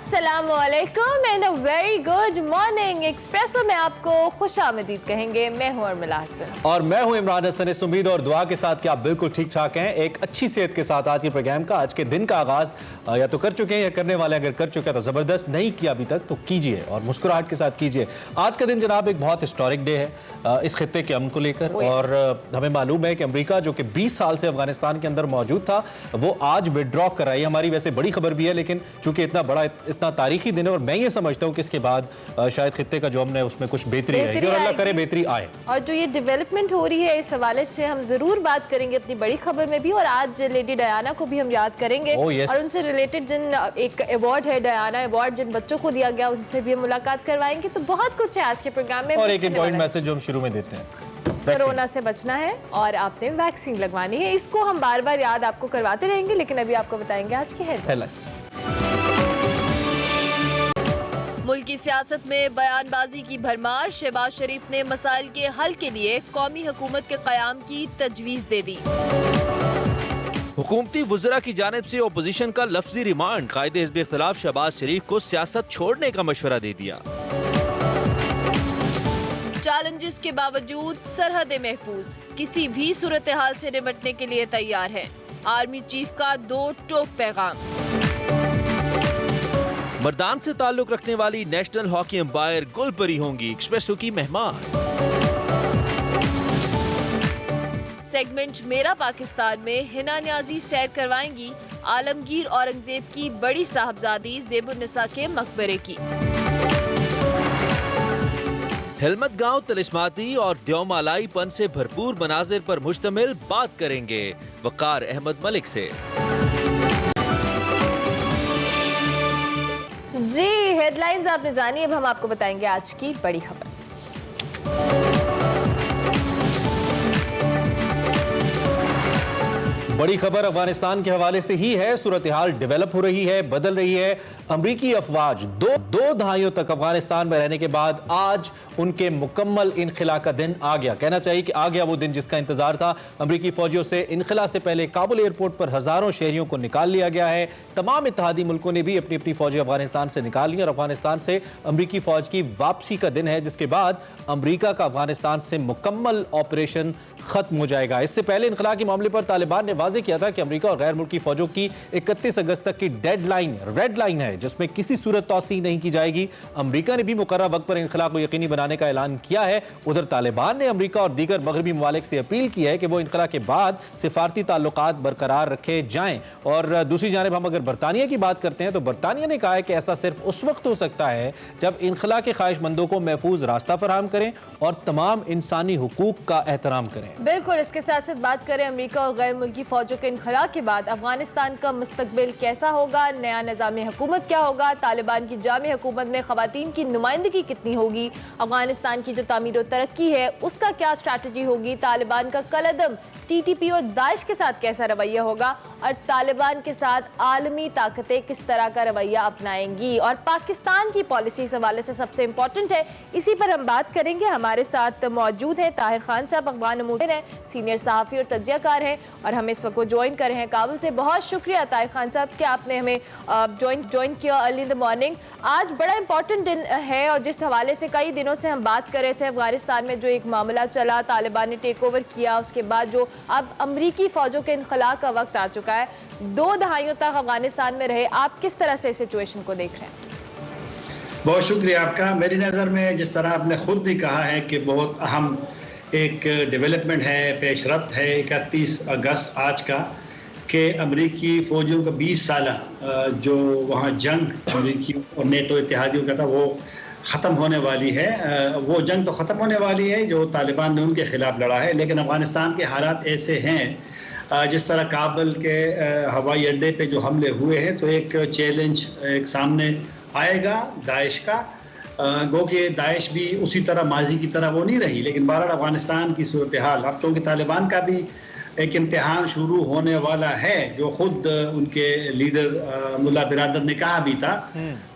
अस्सलामुअलैकुम and a very good morning. Espresso में आपको खुशामदीद कहेंगे। मैं हूं उर्मिला हसन और मैं हूं इमरान हसन। इस उम्मीद और दुआ के साथ कि आप बिल्कुल ठीक ठाक हैं, एक अच्छी सेहत के साथ आज के प्रोग्राम का, आज के दिन का आगाज या तो कर चुके हैं या करने वाले। अगर कर चुके हैं तो जबरदस्त, नहीं किया अभी तक तो कीजिए और मुस्कुराहट के साथ कीजिए। आज का दिन जनाब एक बहुत हिस्टोरिक डे है इस खित्ते के अमन को लेकर। और हमें मालूम है कि अमेरिका जो कि 20 साल से अफगानिस्तान के अंदर मौजूद था वो आज विड्रॉ कर रहा है। हमारी वैसे बड़ी खबर भी है, लेकिन चूंकि इतना बड़ा इतना तारीखी दिन है और मैं ये समझता हूँ कि इसके बाद शायद खित्ते का जो हमने उसमें कुछ बेहतरी आएगी और अल्लाह करे बेहतरी आए। और जो ये डेवलपमेंट हो रही है इस हवाले से हम जरूर बात करेंगे अपनी बड़ी खबर में भी। और आज लेडी डायना को भी हम याद करेंगे और उनसे रिलेटेड जिन एक अवार्ड है डायना अवार्ड जिन बच्चों को दिया गया उनसे भी हम मुलाकात करवाएंगे। तो बहुत कुछ है आज के प्रोग्राम में। और एक इम्पोर्टेंट मैसेज जो हम शुरू में देते हैं, कोरोना से बचना है और आपने वैक्सीन लगवानी है। इसको हम बार बार याद आपको करवाते रहेंगे, लेकिन अभी आपको बताएंगे आज की हेडलाइंस। मुल्क की सियासत में बयानबाजी की भरमार। शहबाज शरीफ ने मसाइल के हल के लिए कौमी हुकूमत के क़याम की तजवीज़ दे दी। हुकूमती वज़रा की जानिब से ओपोजिशन का लफ्जी रिमांड। कायदे हिज़्ब इख्तिलाफ शहबाज शरीफ को सियासत छोड़ने का मशवरा दे दिया। चैलेंजेस के बावजूद सरहदें महफूज, किसी भी सूरत हाल से निपटने के लिए तैयार है। आर्मी चीफ का 2 टोक पैगाम। मर्दान से ताल्लुक रखने वाली नेशनल हॉकी अंपायर गुलपरी होंगी एक्सप्रेसो की मेहमान। सेगमेंट मेरा पाकिस्तान में हिना न्याजी सैर करवाएंगी आलमगीर औरंगजेब की बड़ी साहबजादी ज़ेबुन्निसा के मकबरे की। हिलमत गांव तिलिस्माती और द्योमालाईपन से भरपूर मनाजिर पर मुश्तमिल बात करेंगे वकार अहमद मलिक से। जी हेडलाइंस आपने जानी, अब हम आपको बताएंगे आज की बड़ी खबर। बड़ी खबर अफगानिस्तान के हवाले से ही है। सूरत हाल डेवलप हो रही है, बदल रही है। अमरीकी अफवाज दो दहाइयों तक अफगानिस्तान में रहने के बाद आज उनके मुकम्मल इनखला का दिन आ गया। कहना चाहिए कि आ गया वो दिन जिसका इंतजार था। अमरीकी फौजियों से इनखला से पहले काबुल एयरपोर्ट पर हजारों शहरियों को निकाल लिया गया है। तमाम इत्तेहादी मुल्कों ने भी अपनी अपनी फौजें अफगानिस्तान से निकाल ली और अफगानिस्तान से अमरीकी फौज की वापसी का दिन है, जिसके बाद अमरीका का अफगानिस्तान से मुकम्मल ऑपरेशन खत्म हो जाएगा। इससे पहले इनखला के मामले पर तालिबान ने वाज़ेह किया था कि अमेरिका और गैर मुल्की फौजों की 31 अगस्त तक की डेडलाइन रेड लाइन है, जिसमें किसी सूरत तौसी नहीं की जाएगी। अमेरिका ने भी मुकर्रर वक्त पर इनखला को यकीनी बनाने का ऐलान किया है। उधर तालिबान ने अमेरिका और दीगर मगरबी ममालिक से अपील की है कि वो इनखला के बाद सिफारती ताल्लुकात बरकरार रखे जाएं। और दूसरी जानिब हम अगर बरतानिया की बात करते हैं तो बरतानिया ने कहा है कि ऐसा सिर्फ उस वक्त हो सकता है जब इनखला के ख्वाहिशमंदों को महफूज रास्ता फराहम करें और तमाम इंसानी हुकूक का एहतराम करें। बिल्कुल, इसके साथ साथ बात करें अमेरिका और गैर मुल्की फौजों के इनखला के बाद अफगानिस्तान का मुस्तकबिल कैसा होगा, नया निज़ाम हुकूमत क्या होगा, तालिबान की जामी हुकूमत में खवातीन की नुमाइंदगी कितनी होगी, अफगानिस्तान की जो तामीर और तरक्की है उसका क्या स्ट्रैटेजी होगी, तालिबान का कलदम TTP और दाइश के साथ कैसा रवैया होगा और तालिबान के साथ आलमी ताकतें किस तरह का रवैया अपनाएंगी और पाकिस्तान की पॉलिसी इस हवाले से सबसे इंपॉर्टेंट है। इसी पर हम बात करेंगे। हमारे साथ मौजूद हैं ताहिर खान साहब, अखबार नमूदर हैं, सीनियर सहाफ़ी और तज्ज़ियाकार हैं और हमें इस वक्त ज्वाइन कर रहे हैं काबुल से। बहुत शुक्रिया ताहिर खान साहब कि आपने हमें ज्वाइन किया अर्ली इन द मॉर्निंग। आज बड़ा इंपॉर्टेंट दिन है और जिस हवाले से कई दिनों से हम बात कर रहे थे, अफगानिस्तान में जो एक मामला चला, तालिबान ने टेक ओवर किया, उसके बाद जो अब अमरीकी फौजों के इनखला का वक्त आ चुका है। 2 दहाइयों तक अफगानिस्तान में रहे, आप किस तरह से सिचुएशन को देख रहे हैं? बहुत शुक्रिया आपका। मेरी नज़र में जिस तरह आपने खुद भी कहा है कि बहुत अहम एक डेवलपमेंट है, पेशरफ्त है 31 अगस्त आज का, कि अमरीकी फ़ौजियों का 20 साल जो वहाँ जंग अमरीकी और नेटो इत्तेहादियों का था वो ख़त्म होने वाली है। वो जंग तो ख़त्म होने वाली है जो तालिबान ने उनके ख़िलाफ़ लड़ा है, लेकिन अफ़गानिस्तान के हालात ऐसे हैं जिस तरह काबुल के हवाई अड्डे पे जो हमले हुए हैं तो एक चैलेंज एक सामने आएगा दाइश का। गो कि दाइश भी उसी तरह माजी की तरह वो नहीं रही, लेकिन बहरहाल अफ़गानिस्तान की सूरत हाल अब चूँकि तालिबान का भी एक इम्तिहान शुरू होने वाला है, जो खुद उनके लीडर मुल्ला बिरादर ने कहा भी था।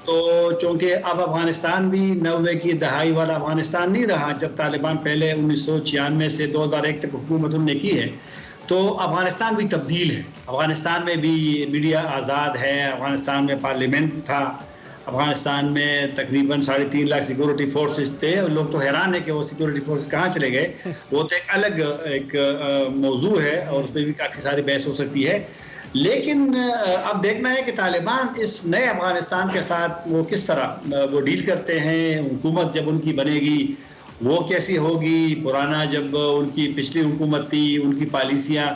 तो चूँकि अब अफ़गानिस्तान भी 90 की दहाई वाला अफ़गानिस्तान नहीं रहा जब तालिबान पहले 1996 से 2001 तक हुकूमत उन्होंने की है, तो अफ़गानिस्तान भी तब्दील है। अफ़गानिस्तान में भी मीडिया आज़ाद है, अफ़गानिस्तान में पार्लियामेंट था, अफगानिस्तान में तकरीबन 3.5 लाख सिक्योरिटी फोर्सेस थे। लोग तो हैरान है कि वो सिक्योरिटी फोर्सेस कहाँ चले गए। वो तो एक अलग मौजू है और उस पर भी काफ़ी सारी बहस हो सकती है। लेकिन अब देखना है कि तालिबान इस नए अफगानिस्तान के साथ वो किस तरह वो डील करते हैं। हुकूमत जब उनकी बनेगी वो कैसी होगी, पुराना जब उनकी पिछली हुकूमत थी उनकी पॉलिसियां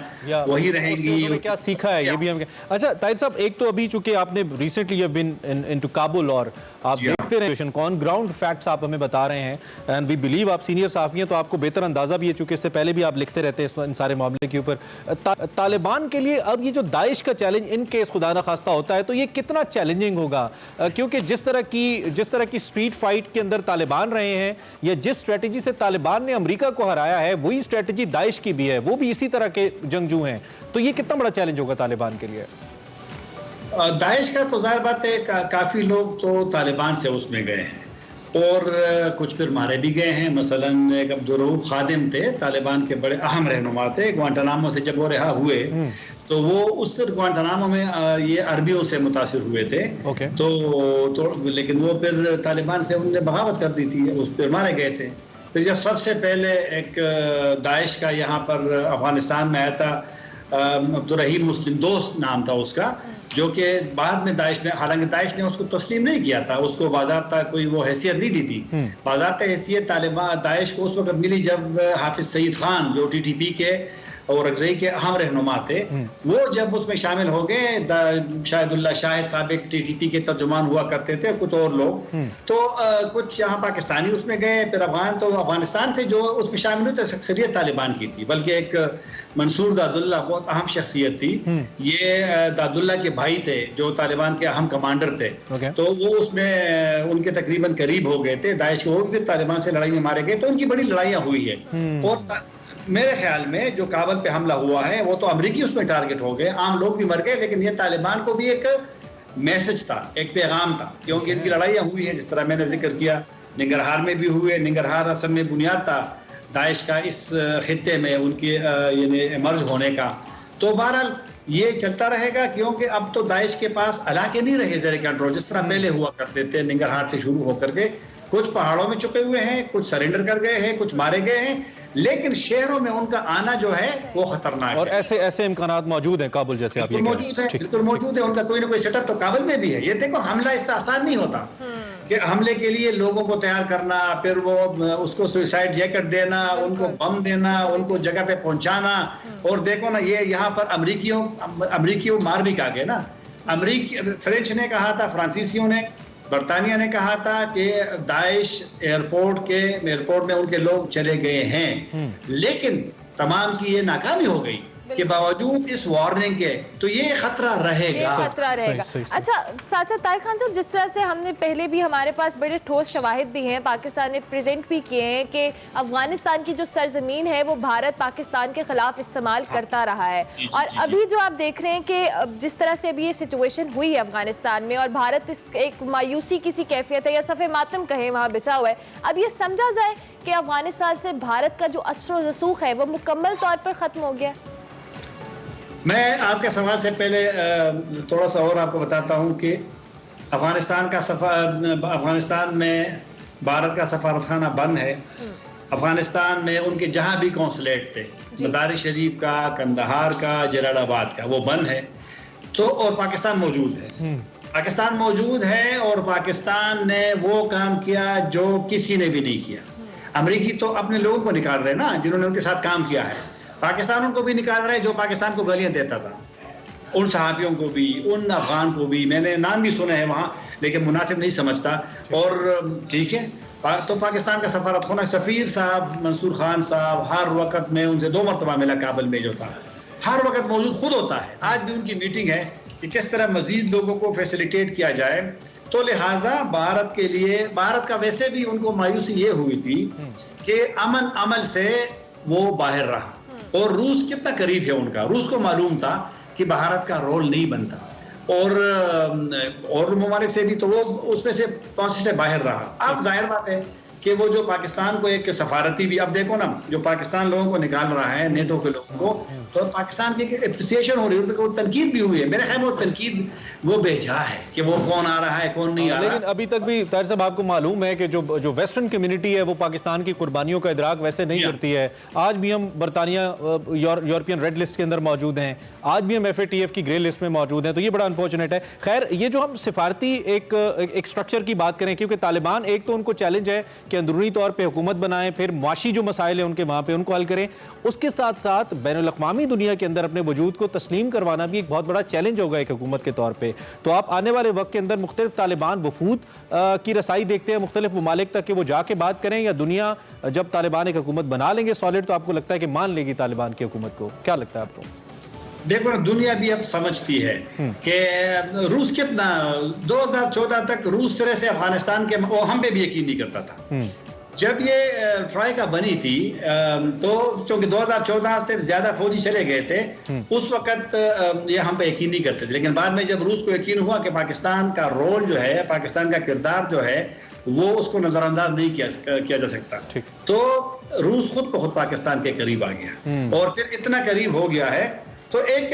वही रहेंगी, क्या सीखा है ये भी हम। अच्छा ताहिर साहब, एक तो अभी चूंकि आपने recently you have been into Kabul और आप देखते रहे ऑन ग्राउंड फैक्ट्स आप हमें बता रहे हैं एंड वी बिलीव आप सीनियर साफी हैं तो आपको बेहतर अंदाजा भी है चूंकि इससे पहले भी आप लिखते रहते हैं इन सारे मामले के ऊपर। तालिबान के लिए अब ये जो दाइश का चैलेंज इन केस खुदा न खास्ता होता है तो ये कितना चैलेंजिंग होगा, क्योंकि जिस तरह की स्ट्रीट फाइट के अंदर तालिबान रहे हैं या जिस स्ट्रेटेजी से तालिबान ने अमेरिका को हराया है वही स्ट्रेटेजी दाइश की भी है, वो भी इसी तरह के जंगजू हैं। तो ये कितना बड़ा चैलेंज होगा तालिबान के लिए? दाइश का तो जाहिर बात है काफ़ी लोग तो तालिबान से उसमें गए हैं और कुछ फिर मारे भी गए हैं। मसलन एक अब्दुर्रऊफ खादिम थे, तालिबान के बड़े अहम रहनुमा थे। ग्वांटानामो से जब वो रिहा हुए तो वो उस ग्वांटानामो में ये अरबियों से मुतासिर हुए थे। तो लेकिन वो फिर तालिबान से उन्होंने बगावत कर दी थी, उस पर मारे गए थे। फिर जब सबसे पहले एक दाइश का यहाँ पर अफगानिस्तान में आया था, अब्दुर्रहीम मुस्लिम दोस्त नाम था उसका, जो कि बाद में दाइश में, हालांकि दाइश ने उसको तस्लीम नहीं किया था, उसको बाज़ाब्ता कोई वो हैसियत नहीं दी थी। बाज़ाब्ता हैसियत तालिबान दाइश को उस वक्त मिली जब हाफिज सईद खान जो TTP के और अगज़ई के अहम रहनुमा थे, वो जब उसमें शामिल हो गए। शाहिदुल्लाह शाहिद साबिक TTP के तर्जुमान हुआ करते थे, कुछ और लोग, तो कुछ यहाँ पाकिस्तानी उसमें गए। फिर अफगानिस्तान से जो उसमें शामिल हुए तो अक्सरियत तालिबान की थी, बल्कि एक मंसूर दादुल्ला बहुत अहम शख्सियत थी। ये दादुल्ला के भाई थे जो तालिबान के अहम कमांडर थे। तो वो उसमें उनके तकरीबन करीब हो गए थे दाइश के, वो भी तालिबान से लड़ाई में मारे गए। तो उनकी बड़ी लड़ाइयाँ हुई है और मेरे ख्याल में जो काबुल पे हमला हुआ है वो तो अमरीकी उसमें टारगेट हो गए, आम लोग भी मर गए। लेकिन ये तालिबान को भी एक मैसेज था, एक पैगाम था, क्योंकि इनकी लड़ाइयाँ हुई हैं। जिस तरह मैंने जिक्र किया, निंगरहार में भी हुए। निंगरहार असल में बुनियाद था दाइश का इस खित्ते में उनके यानी इमर्ज होने का। तो बहरहाल ये चलता रहेगा, क्योंकि अब तो दाइश के पास इलाके नहीं रहे ज़ेर कंट्रोल जिस तरह पहले हुआ करते थे। निंगरहार से शुरू होकर के कुछ पहाड़ों में छुपे हुए हैं, कुछ सरेंडर कर गए हैं, कुछ मारे गए हैं, लेकिन शहरों में उनका आना जो है वो खतरनाक और है। ऐसे इम्कानात मौजूद हैं काबुल जैसे आप ये मौजूद है, बिल्कुल मौजूद है। उनका कोई ना कोई सेटअप तो काबुल में भी है। ये देखो, हमला इतना आसान नहीं होता कि हमले के लिए लोगों को तैयार करना, फिर वो उसको सुसाइड जैकेट देना, उनको बम देना, उनको जगह पे पहुंचाना। और देखो ना, ये यहाँ पर अमरीकियों मार भी खा गए ना। फ्रेंच ने कहा था, फ्रांसीसियों ने, बरतानिया ने कहा था कि दाइश एयरपोर्ट में उनके लोग चले गए हैं, लेकिन तमाम की ये नाकामी हो गई के बावजूद इस वार्निंग के। तो ये खतरा रहेगा। अच्छा साथ तारिक खान साहब, जिस तरह से हमने पहले भी, हमारे पास बड़े ठोस शवाहिद भी हैं, पाकिस्तान ने प्रेजेंट भी किए हैं कि अफगानिस्तान की जो सरजमीन है वो भारत पाकिस्तान के खिलाफ इस्तेमाल करता रहा है। और अभी जो आप देख रहे हैं कि जिस तरह से अभी ये सिचुएशन हुई है अफगानिस्तान में और भारत इस एक मायूसी किसी कैफियत है या सफ़े मातम कहे वहाँ बिछा हुआ है, अब ये समझा जाए कि अफगानिस्तान से भारत का जो असर रसूख है वो मुकम्मल तौर पर ख़त्म हो गया? मैं आपके सवाल से पहले थोड़ा सा और आपको बताता हूं कि अफगानिस्तान में भारत का सफारतखाना बंद है। अफगानिस्तान में उनके जहां भी कौंसलेट थे, मदारी शरीफ का, कंदहार का, जलालाबाद का, वो बंद है। तो और पाकिस्तान मौजूद है, पाकिस्तान मौजूद है और पाकिस्तान ने वो काम किया जो किसी ने भी नहीं किया। अमरीकी तो अपने लोगों को निकाल रहे ना जिन्होंने उनके साथ काम किया है, पाकिस्तान उनको भी निकाल रहा है जो पाकिस्तान को गालियां देता था, उन सहाबियों को भी, उन अफगान को भी। मैंने नाम भी सुने हैं वहाँ, लेकिन मुनासिब नहीं समझता। और ठीक है, तो पाकिस्तान का सफारत होना, सफ़ीर साहब मंसूर खान साहब हर वक्त में उनसे 2 मरतबा मिला काबुल में, जो था हर वक्त मौजूद खुद होता है। आज भी उनकी मीटिंग है कि किस तरह मजीद लोगों को फैसिलिटेट किया जाए। तो लिहाजा भारत के लिए, भारत का वैसे भी उनको मायूसी ये हुई थी कि अमन अमल से वो बाहर रहा। और रूस कितना करीब है उनका, रूस को मालूम था कि भारत का रोल नहीं बनता, और ममालिक से भी तो वो उसमें से पहुंचे से बाहर रहा। अब जाहिर बात है कि वो जो पाकिस्तान को एक सफारती भी, अब देखो ना, जो पाकिस्तान लोगों को निकाल रहा है, नेटो के लोगों को, तो पाकिस्तान की अप्रिसिएशन हो रही है, वो तनकीद भी हुई है। मेरे ख्याल में वो तनकीद वो बेजा है कि वो कौन आ रहा है कौन नहीं आ रहा। लेकिन अभी तक भी ताहिर साहब आपको मालूम है कि जो वेस्टर्न कम्युनिटी है वो पाकिस्तान की कुर्बानियों का इदराक वैसे नहीं करती है। आज भी हम बरतानिया यूरोपियन रेड लिस्ट के अंदर मौजूद हैं, आज भी हम FATF की ग्रे लिस्ट में मौजूद हैं, तो ये बड़ा अनफॉर्चुनेट है। खैर, ये जो हम सिफारती एक स्ट्रक्चर की बात करें, क्योंकि तालिबान एक तो उनको चैलेंज है कि अंदरूनी तौर पर हुकूमत बनाएं, फिर मुआशी जो मसाइल है उनके वहाँ पे उनको हल करें, उसके साथ साथ बैनुल अक़वामी दुनिया के अंदर अपने वजूद को तस्लीम करवाना भी एक बहुत बड़ा चैलेंज होगा एक हुकूमत के तौर पे। तो आप आने वाले वक्त के अंदर मुख्तलिफ तालिबान वफूद की रसाई देखते हैं मुख्तलिफ ममालिक तक कि वो जाके बात करें, या दुनिया जब तालिबान एक हुकूमत बना लेंगे सॉलिड तो आपको लगता है कि मान लेगी तालिबान की हुकूमत को? क्या लगता है आपको? देखो ना, दुनिया भी अब समझती है कि रूस कितना 2014 तक रूस सिरे से अफगानिस्तान के वो हम पे भी यकीन नहीं करता था। जब ये ट्राइका बनी थी तो चूंकि 2014 से ज्यादा फौजी चले गए थे, उस वक्त ये हम पे यकीन नहीं करते थे। लेकिन बाद में जब रूस को यकीन हुआ कि पाकिस्तान का रोल जो है, पाकिस्तान का किरदार जो है, वो उसको नजरअंदाज नहीं किया जा सकता, तो रूस खुद को खुद पाकिस्तान के करीब आ गया। और फिर इतना करीब हो गया है तो एक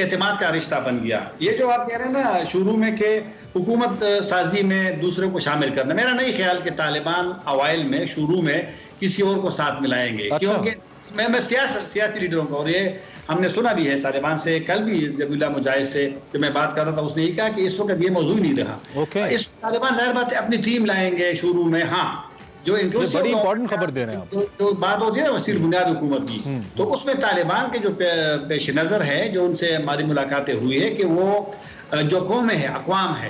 एतमाद का रिश्ता बन गया। ये जो आप कह रहे हैं ना शुरू में कि हुकूमत साजी में दूसरे को शामिल करना, मेरा नहीं ख्याल कि तालिबान अवाइल में शुरू में किसी और को साथ मिलाएंगे। अच्छा। क्योंकि मैं सियासी लीडरों को, और ये हमने सुना भी है तालिबान से, कल भी ज़बीउल्लाह मुजाहिद से जब मैं बात कर रहा था उसने ये कहा कि इस वक्त ये मौजूद नहीं रहा। इस तालिबान ज़ाहिर बात है अपनी टीम लाएंगे शुरू में। हाँ, जो इंक्लूसिव बड़ी इंपॉर्टेंट खबर दे रहे हैं आप। जो बात होती है ना वसील बुनियाद हुकूमत की, तो उसमें तालिबान के जो पेश नज़र है, जो उनसे हमारी मुलाकातें हुई है कि वो जो कौमें है, अक़वाम है,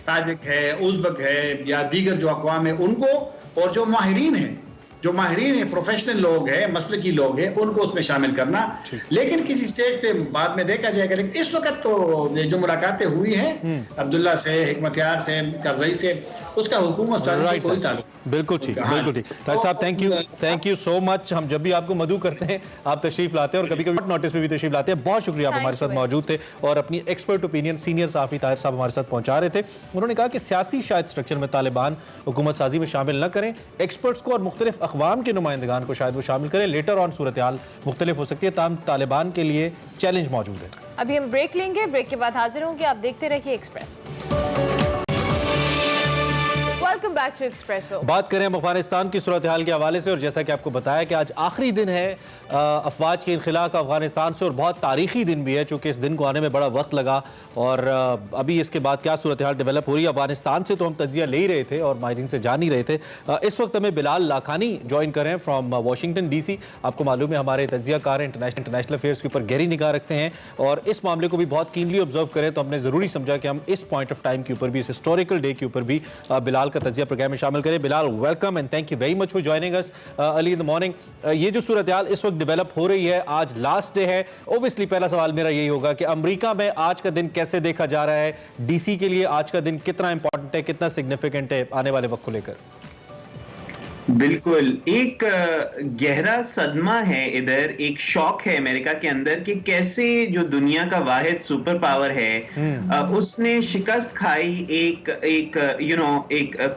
ताजिक है, उज़्बक है या दीगर जो अक़वाम है उनको, और जो माहिरीन है, प्रोफेशनल लोग हैं, मसलकी लोग हैं, उनको उसमें शामिल करना। लेकिन किसी स्टेज पे बाद में देखा जाएगा। लेकिन इस वक्त तो जो मुलाकातें हुई हैं अब्दुल्ला से, हिकमतयार से, करज़ई से, उसका हुकूमत से कोई ताल्लुक। बिल्कुल ठीक, बिल्कुल ठीक। राज साहब, थैंक यू सो मच। हम जब भी आपको मधु करते हैं आप तशरीफ लाते हैं, और कभी कभी नोटिस पे भी तशरीफ लाते हैं। बहुत शुक्रिया, आप हमारे साथ मौजूद थे और अपनी एक्सपर्ट ओपिनियन सीनियर सहाफ़ी ताहिर साहब हमारे साथ पहुंचा रहे थे। उन्होंने कहा कि सियासी शायद स्ट्रक्चर में तालिबान हुकूमत साजी में शामिल न करें, एक्सपर्ट्स को और मुख्तलिफ अक़वाम के नुमाइंदगान को शायद वो शामिल करें। लेटर ऑन सूरत हाल मुख्तलिफ हो सकती है, ताहम तालिबान के लिए चैलेंज मौजूद है। अभी हम ब्रेक लेंगे, ब्रेक के बाद हाजिर होंगे। आप देखते रहिए Expresso. Welcome back to Expresso. बात करें हम अफगानिस्तान की सूरत हाल के हवाले से, और जैसा कि आपको बताया कि आज आखिरी दिन है अफवाज के इनखिला का अफगानिस्तान से, और बहुत तारीखी दिन भी है चूँकि इस दिन को आने में बड़ा वक्त लगा। और अभी इसके बाद क्या सूरत हाल डेवलप हो रही है अफगानिस्तान से, तो हम तजिया ले ही रहे थे और माहिरीन से जान ही रहे थे। इस वक्त हमें बिलाल लाखानी ज्वाइन कर रहे हैं फ्राम वाशिंगटन DC। आपको मालूम है हमारे तजिया कार इंटरनेशनल अफेयर्स के ऊपर गहरी निगाह रखते हैं और इस मामले को भी बहुत कीनली ऑब्जर्व करें, तो हमने ज़रूरी समझा कि हम इस पॉइंट ऑफ टाइम के ऊपर भी, इस हिस्टोरिकल डे के ऊपर भी बिलाल का तजिया प्रोग्राम में शामिल करें। Bilal, welcome and thank you very much for joining us early in the morning. ये जो सूरत हाल इस वक्त डेवलप हो रही है, आज लास्ट डे है, ऑब्वियसली पहला सवाल मेरा यही होगा कि अमेरिका में आज का दिन कैसे देखा जा रहा है? DC के लिए आज का दिन कितना इंपॉर्टेंट है, कितना सिग्निफिकेंट है आने वाले वक्त को लेकर? बिल्कुल, एक गहरा सदमा है इधर, एक शॉक है अमेरिका के अंदर कि कैसे जो दुनिया का वाहिद सुपर पावर है उसने शिकस्त खाई। एक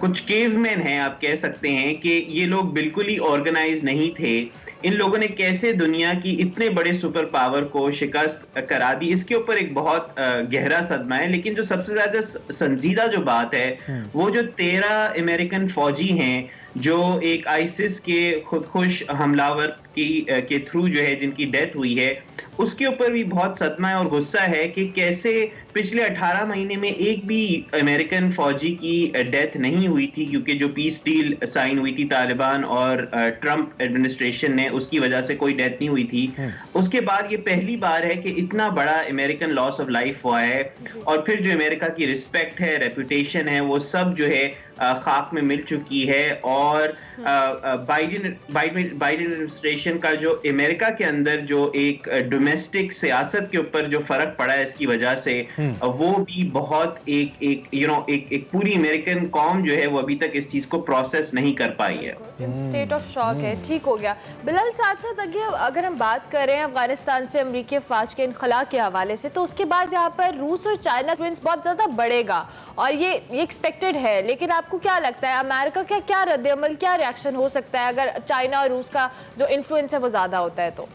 कुछ केवमैन है, आप कह सकते हैं कि ये लोग बिल्कुल ही ऑर्गेनाइज नहीं थे। इन लोगों ने कैसे दुनिया की इतने बड़े सुपर पावर को शिकस्त करा दी, इसके ऊपर एक बहुत गहरा सदमा है। लेकिन जो सबसे ज्यादा संजीदा जो बात है वो जो 13 अमेरिकन फौजी हैं जो एक आईसिस के खुदकुश हमलावर के थ्रू जो है जिनकी डेथ हुई है, उसके ऊपर भी बहुत सदमा है और गुस्सा है कि कैसे पिछले 18 महीने में एक भी अमेरिकन फौजी की डेथ नहीं हुई थी, क्योंकि जो पीस डील साइन हुई थी तालिबान और ट्रंप एडमिनिस्ट्रेशन ने, उसकी वजह से कोई डेथ नहीं हुई थी। उसके बाद ये पहली बार है कि इतना बड़ा अमेरिकन लॉस ऑफ लाइफ हुआ है। और फिर जो अमेरिका की रिस्पेक्ट है, रेपुटेशन है, वो सब जो है खाक में मिल चुकी है। और बाइडेन एडमिनिस्ट्रेशन का जो अमेरिका के अंदर जो एक डोमेस्टिक सियासत के ऊपर जो फर्क पड़ा है इसकी वजह से, वो भी बहुत एक पूरी अमेरिकन कौम जो है वो अभी तक इस चीज को प्रोसेस नहीं कर पाई है। स्टेट ऑफ शॉक है। ठीक हो गया बिलाल। साथ साथ अगर हम बात करें अफगानिस्तान से अमरीकी अफवाज के इनखला के हवाले से, तो उसके बाद यहाँ पर रूस और चाइना ट्विंस बहुत ज्यादा बढ़ेगा और ये एक्सपेक्टेड है। लेकिन आपको क्या लगता है अमेरिका का क्या रद्द-ए-अमल, क्या रिएक्शन हो सकता है अगर चाइना और रूस का जो इन्फ्लुएंस है वो ज्यादा होता है? तो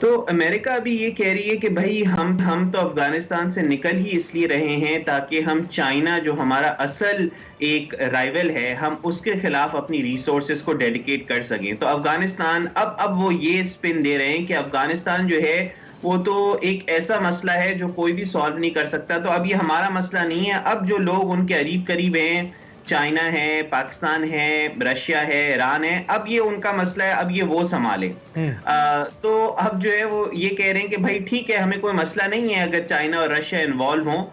तो अमेरिका अभी ये कह रही है कि भाई हम तो अफगानिस्तान से निकल ही इसलिए रहे हैं ताकि हम चाइना, जो हमारा असल एक राइवल है, हम उसके खिलाफ अपनी रिसोर्सेज को डेडिकेट कर सकें। तो अफगानिस्तान अब वो ये स्पिन दे रहे हैं कि अफगानिस्तान जो है वो तो एक ऐसा मसला है जो कोई भी सॉल्व नहीं कर सकता, तो अब ये हमारा मसला नहीं है। अब जो लोग उनके करीब करीब हैं, चाइना है, पाकिस्तान है, रशिया है, ईरान है, अब ये उनका मसला है, अब ये वो संभाले। तो अब जो है वो ये कह रहे हैं कि भाई ठीक है, हमें कोई मसला नहीं है अगर चाइना और रशिया इन्वॉल्व हों,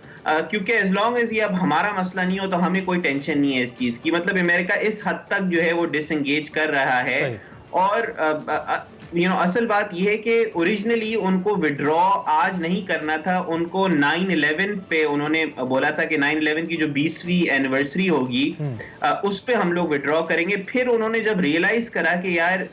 क्योंकि एज लॉन्ग एज ये अब हमारा मसला नहीं हो तो हमें कोई टेंशन नहीं है इस चीज की। मतलब अमेरिका इस हद तक जो है वो डिसएंगेज कर रहा है। और असल बात यह है कि ओरिजिनली उनको विड्रॉ आज नहीं करना था, उनको 9/11 पे उन्होंने बोला था कि 9/11 की जो 20वीं एनिवर्सरी होगी उस पे हम लोग विड्रॉ करेंगे। फिर उन्होंने जब रियलाइज करा कि यार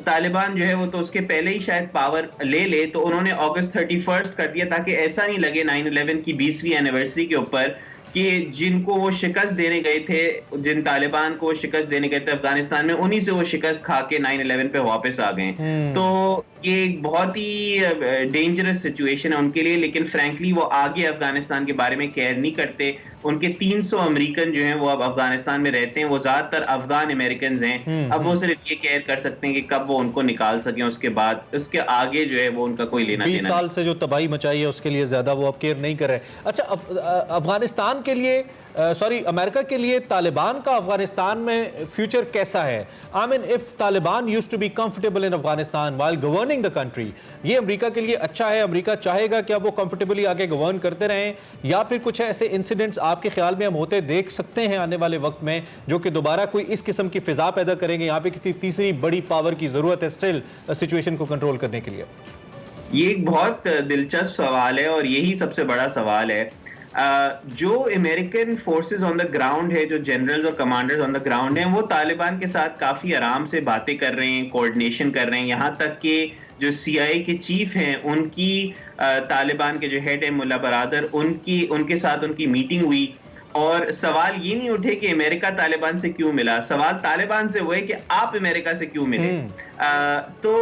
तालिबान जो है वो तो उसके पहले ही शायद पावर ले ले, तो उन्होंने अगस्त 31 कर दिया ताकि ऐसा नहीं लगे 9/11 की 20वीं एनिवर्सरी के ऊपर कि जिनको वो शिकस्त देने गए थे, जिन तालिबान को शिकस्त देने गए थे अफगानिस्तान में, उन्हीं से वो शिकस्त खा के 9/11 पे वापस आ गए। तो ये एक बहुत ही डेंजरस सिचुएशन है उनके लिए। लेकिन फ्रैंकली वो आगे अफगानिस्तान के बारे में केयर नहीं करते। उनके 300 अमेरिकन जो हैं वो अब अफगानिस्तान में रहते हैं, वो ज्यादातर अफगान अमेरिकन हैं। अब वो सिर्फ ये केयर कर सकते हैं कि कब वो उनको निकाल सकें, उसके बाद उसके आगे जो है वो उनका कोई लेना देना 20 साल से जो तबाही मचाई है उसके लिए ज्यादा वो अब केयर नहीं कर रहे। अच्छा, अफगानिस्तान के लिए अमेरिका के लिए तालिबान का अफगानिस्तान में फ्यूचर कैसा है? I mean, if Taliban used to be comfortable in Afghanistan while governing the country, ये अमेरिका के लिए अच्छा है? अमेरिका चाहेगा कि अब वो कंफर्टेबली आगे गवर्न करते रहें, या फिर कुछ ऐसे इंसिडेंट्स आपके ख्याल में हम होते देख सकते हैं आने वाले वक्त में जो कि दोबारा कोई इस किस्म की फिजा पैदा करेंगे? यहाँ पे किसी तीसरी बड़ी पावर की जरूरत है स्टिल सिचुएशन को कंट्रोल करने के लिए। ये एक बहुत दिलचस्प सवाल है और यही सबसे बड़ा सवाल है। जो American forces on the ground है, जो जनरल्स और कमांडर्स ऑन द ग्राउंड हैं, वो तालिबान के साथ काफी आराम से बातें कर रहे हैं, कोऑर्डिनेशन कर रहे हैं। यहाँ तक कि जो CIA के चीफ हैं उनकी तालिबान के जो हेड है मुल्ला बरादर, उनके साथ उनकी मीटिंग हुई। और सवाल ये नहीं उठे कि अमेरिका तालिबान से क्यों मिला, सवाल तालिबान से वो है कि आप अमेरिका से क्यों मिले। तो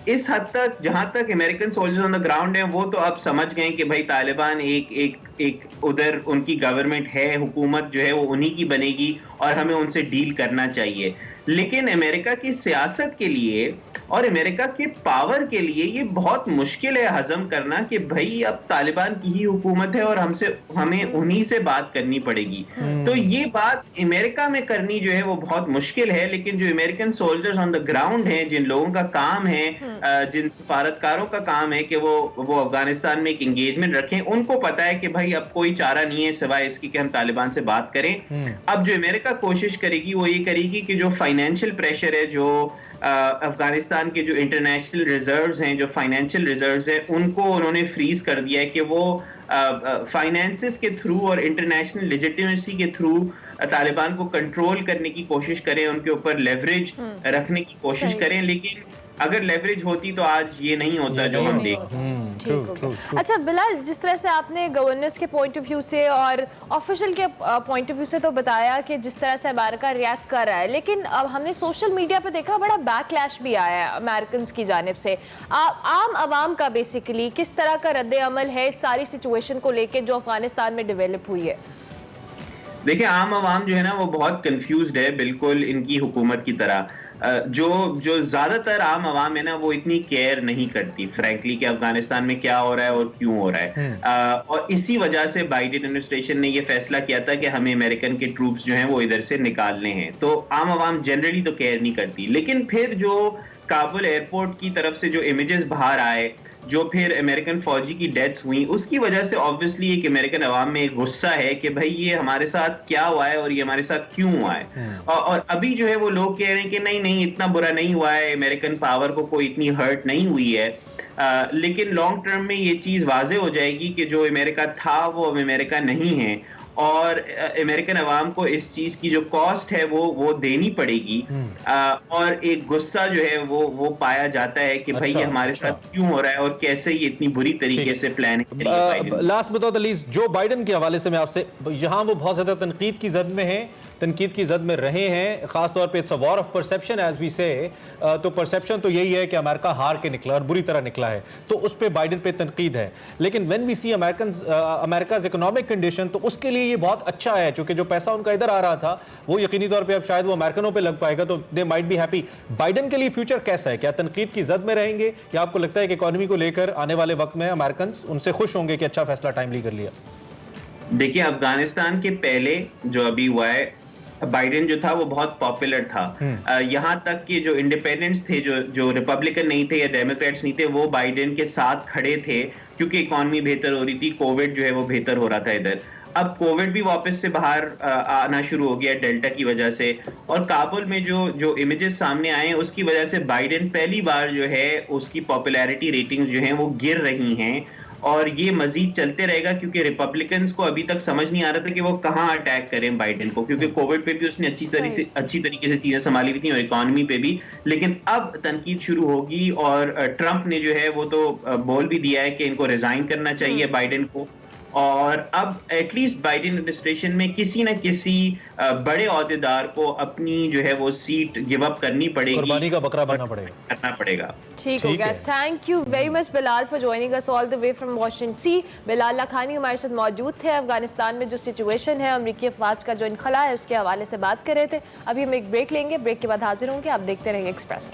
इस हद तक जहां तक American soldiers on the ground हैं वो तो अब समझ गए कि भाई तालिबान एक उधर उनकी गवर्नमेंट है, हुकूमत जो है वो उन्हीं की बनेगी और हमें उनसे डील करना चाहिए। लेकिन अमेरिका की सियासत के लिए और अमेरिका के पावर के लिए ये बहुत मुश्किल है हजम करना कि भाई अब तालिबान की ही हुकूमत है और हमें उन्हीं से बात करनी पड़ेगी। तो ये बात अमेरिका में करनी जो है वो बहुत मुश्किल है। लेकिन जो American soldiers on the ground हैं, जिन लोगों का काम है, जिन सफारतकारों का काम है कि वो अफगानिस्तान में एक एंगेजमेंट रखें, उनको पता है कि भाई अब कोई चारा नहीं है सिवाय इसकी कि हम तालिबान से बात करें। अब जो अमेरिका कोशिश करेगी वो ये करेगी कि जो फाइनेंशियल प्रेशर है, जो अफगानिस्तान के जो इंटरनेशनल रिजर्व्स हैं, जो फाइनेंशियल रिजर्व्स हैं, उनको उन्होंने फ्रीज कर दिया है कि वो फाइनेंसेस के थ्रू और इंटरनेशनल लेजिटिमेसी के थ्रू तालिबान को कंट्रोल करने की कोशिश करें, उनके ऊपर लेवरेज रखने की कोशिश करें। लेकिन अगर लेवरेज होती तो आज ये नहीं होता जो हम देख। अच्छा बिलाल, जिस तरह से आपने गवर्नेंस के पॉइंट ऑफ व्यू से और ऑफिशियल के पॉइंट ऑफ व्यू से तो बताया कि जिस तरह से अमेरिका रिएक्ट कर रहा है, लेकिन अब हमने सोशल मीडिया पे देखा बड़ा बैकलैश भी आया है अमेरिकन की जानिब से। आम आवाम का बेसिकली किस तरह का रद्द अमल है इस सारी सिचुएशन को लेके जो अफगानिस्तान में डेवलप हुई है? देखिए, आम आवाम जो है ना वो बहुत कंफ्यूज्ड है, बिल्कुल इनकी हुकूमत की तरह। जो ज्यादातर आम आवाम है ना वो इतनी केयर नहीं करती फ्रैंकली कि अफगानिस्तान में क्या हो रहा है और क्यों हो रहा है। और इसी वजह से बाइडेन एडमिनिस्ट्रेशन ने ये फैसला किया था कि हमें अमेरिकन के ट्रूप्स जो हैं वो इधर से निकालने हैं। तो आम आवाम जनरली तो केयर नहीं करती। लेकिन फिर जो काबुल एयरपोर्ट की तरफ से जो इमेजेस बाहर आए, जो फिर अमेरिकन फौजी की डेथ्स हुई, उसकी वजह से ऑब्वियसली एक अमेरिकन अवाम में एक गुस्सा है कि भाई ये हमारे साथ क्या हुआ है और ये हमारे साथ क्यों हुआ है। और अभी जो है वो लोग कह रहे हैं कि नहीं इतना बुरा नहीं हुआ है, अमेरिकन पावर को कोई इतनी हर्ट नहीं हुई है। लेकिन लॉन्ग टर्म में ये चीज वाजे हो जाएगी कि जो अमेरिका था वो अब अमेरिका नहीं है। और अमेरिकन अवाम को इस चीज की जो कॉस्ट है वो देनी पड़ेगी। और एक गुस्सा जो है वो पाया जाता है कि भाई ये हमारे साथ क्यों हो रहा है और कैसे ये इतनी बुरी तरीके से प्लानिंग करी। लास्ट बताओ दलीस, जो बाइडन के हवाले से मैं आपसे, यहाँ वो बहुत ज्यादा तनकीद की जद में हैं, तनकीद की जद में रहे हैं, खासतौर पे it's a war of perception as we say. तो परसेप्शन तो यही है कि अमेरिका हार के निकला और बुरी तरह निकला है, तो उस पे बाइडन पे तनकीद है। लेकिन when we see America's economic condition, तो उसके लिए ये बहुत अच्छा है, क्योंकि जो पैसा उनका इधर आ रहा था वो यकीनी तौर पे अब शायद वो अमेरिकनों पे लग पाएगा, तो they might be happy. Biden के लिए फ्यूचर कैसा है? क्या तनकीद की जद में रहेंगे, या आपको लगता है कि इकोनॉमी को लेकर आने वाले वक्त में अमेरिकन उनसे खुश होंगे कि अच्छा फैसला टाइमली कर लिया? देखिए, अफगानिस्तान के पहले जो अभी हुआ है, बाइडेन जो था वो बहुत पॉपुलर था। यहाँ तक कि जो इंडिपेंडेंट्स थे, जो रिपब्लिकन नहीं थे या डेमोक्रेट्स नहीं थे, वो बाइडेन के साथ खड़े थे, क्योंकि इकोनॉमी बेहतर हो रही थी, कोविड जो है वो बेहतर हो रहा था इधर। अब कोविड भी वापस से बाहर आना शुरू हो गया डेल्टा की वजह से, और काबुल में जो इमेजेस सामने आए हैं उसकी वजह से बाइडेन पहली बार जो है उसकी पॉपुलैरिटी रेटिंग्स जो हैं वो गिर रही हैं, और ये मजीद चलते रहेगा, क्योंकि रिपब्लिकन्स को अभी तक समझ नहीं आ रहा था कि वो कहाँ अटैक करें बाइडेन को, क्योंकि कोविड पे भी उसने अच्छी तरीके से चीजें संभाली हुई थी और इकोनॉमी पे भी। लेकिन अब तनकीद शुरू होगी, और ट्रंप ने जो है वो तो बोल भी दिया है कि इनको रिजाइन करना चाहिए बाइडेन को, और अब एटलीस्ट बाइडेन एडमिनिस्ट्रेशन में किसी न किसी बड़े ओहदेदार को अपनी जो है वो सीट गिव अप करनी पड़ेगी, कुर्बानी का बकरा बनना पड़ेगा। ठीक हो गया। Thank you very much Bilal for joining us all the way from Washington C. Bilal Lakhani हमारे साथ मौजूद थे, अफगानिस्तान में जो सिचुएशन है, अमरीकी अफवाज का जो इनखला है, उसके हवाले से बात कर रहे थे। अभी हम एक ब्रेक लेंगे, ब्रेक के बाद हाजिर होंगे। आप देखते रहिए Express.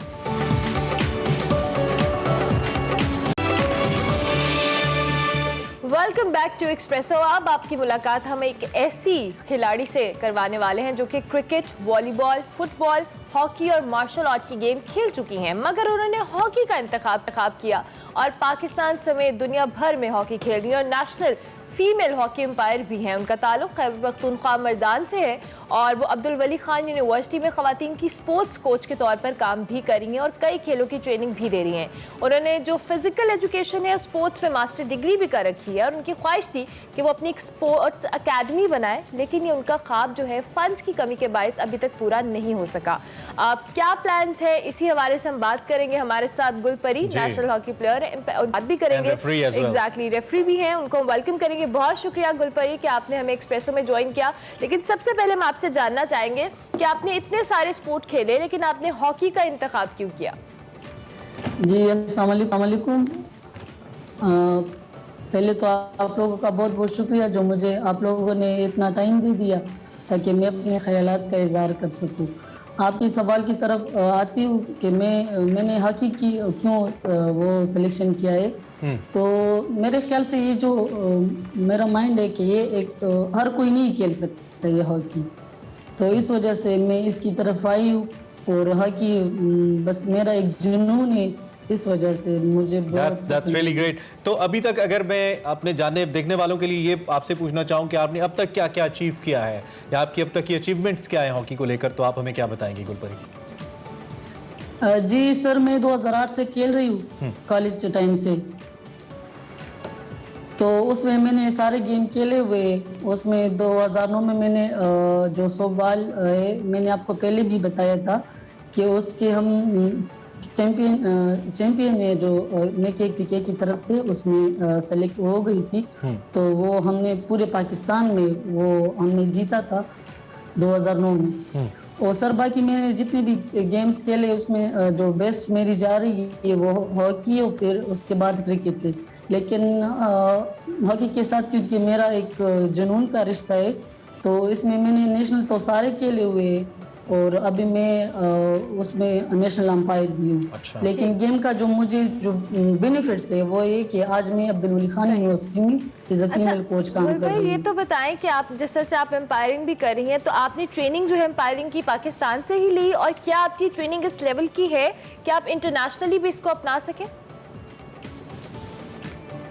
Welcome back to Expresso. अब आपकी मुलाकात हम एक ऐसी खिलाड़ी से करवाने वाले हैं जो कि क्रिकेट, वॉलीबॉल, फुटबॉल, हॉकी और मार्शल आर्ट की गेम खेल चुकी हैं, मगर उन्होंने हॉकी का इंतखाब किया और पाकिस्तान समेत दुनिया भर में हॉकी खेल रही है, और नेशनल फीमेल हॉकी एम्पायर भी हैं। उनका ताल्लुक खैबर पख्तूनख्वा मैदान से है, और वो अब्दुल वली खान यूनिवर्सिटी में ख़वातीन की स्पोर्ट्स कोच के तौर पर काम भी कर रही हैं और कई खेलों की ट्रेनिंग भी दे रही हैं। उन्होंने जो फिजिकल एजुकेशन है, स्पोर्ट्स में मास्टर डिग्री भी कर रखी है, और उनकी ख्वाहिश थी कि वो अपनी एक स्पोर्ट्स अकेडमी बनाए, लेकिन ये उनका ख्वाब जो है फंड्स की कमी के बायस अभी तक पूरा नहीं हो सका। क्या प्लान्स है, इसी हवाले से हम बात करेंगे। हमारे साथ गुलपरी नेशनल हॉकी प्लेयर है, बात भी करेंगे, एग्जैक्टली रेफरी भी हैं, उनको वेलकम करेंगे। बहुत शुक्रिया गुलपरी कि आपने हमें एक्सप्रेसो में ज्वाइन किया। लेकिन सबसे पहले हम आपसे जानना चाहेंगे कि आपने इतने सारे स्पोर्ट खेले, लेकिन आपने हॉकी का इंतखाब क्यों किया? जी अस्सलाम वालेकुम। पहले तो आप लोगों का बहुत बहुत शुक्रिया जो मुझे आप लोगों ने इतना टाइम दे दिया ताकि मैं अपने ख्यालात का इज़हार कर सकूं। आपके सवाल की तरफ आती हूँ कि मैंने हॉकी की क्यों वो सिलेक्शन किया है, तो मेरे ख्याल से ये जो मेरा माइंड है कि ये एक हर कोई नहीं खेल सकता ये हॉकी, तो इस वजह से मैं इसकी तरफ आई हूँ, और हॉकी बस मेरा एक जुनून है, इस वजह से मुझे That's really great। तो अभी तक अगर मैं अपने जानने देखने वालों के लिए ये आपसे पूछना चाहूँ कि आपने अब तक क्या क्या अचीव किया है, या आपकी अब तक की अचीवमेंट्स क्या है हॉकी को लेकर, तो आप हमें क्या बताएंगे गुलपरी? जी सर, मैं 2008 से खेल रही हूँ कॉलेज टाइम से, तो उसमें मैंने सारे गेम खेले हुए। उसमें 2009 में मैंने जो सोबॉल है, मैंने आपको पहले भी बताया था कि उसके हम चैंपियन है जो मेके पीके की तरफ से, उसमें सेलेक्ट हो गई थी, तो वो हमने पूरे पाकिस्तान में वो हमने जीता था 2009 में। और सर बाकी मैंने जितने भी गेम्स खेले उसमें जो बेस्ट मेरी जा रही है वो हॉकी और फिर उसके बाद क्रिकेट है, लेकिन हॉकी के साथ क्योंकि मेरा एक जुनून का रिश्ता है, तो इसमें मैंने नेशनल तो सारे खेले हुए, और अभी मैं उसमें नेशनल अंपायर भी हूँ। अच्छा। लेकिन गेम का जो मुझे जो बेनिफिट्स है वो ये कि आज मैं अब्दुल वली खान यूनिवर्सिटी में एज अ फीमेल कोच काम कर रही हूँ। ये तो बताएं कि आप जिस तरह से आप एम्पायरिंग भी कर रही हैं, तो आपने ट्रेनिंग जो है एम्पायरिंग की पाकिस्तान से ही ली, और क्या आपकी ट्रेनिंग इस लेवल की है कि आप इंटरनेशनली भी इसको अपना सकें?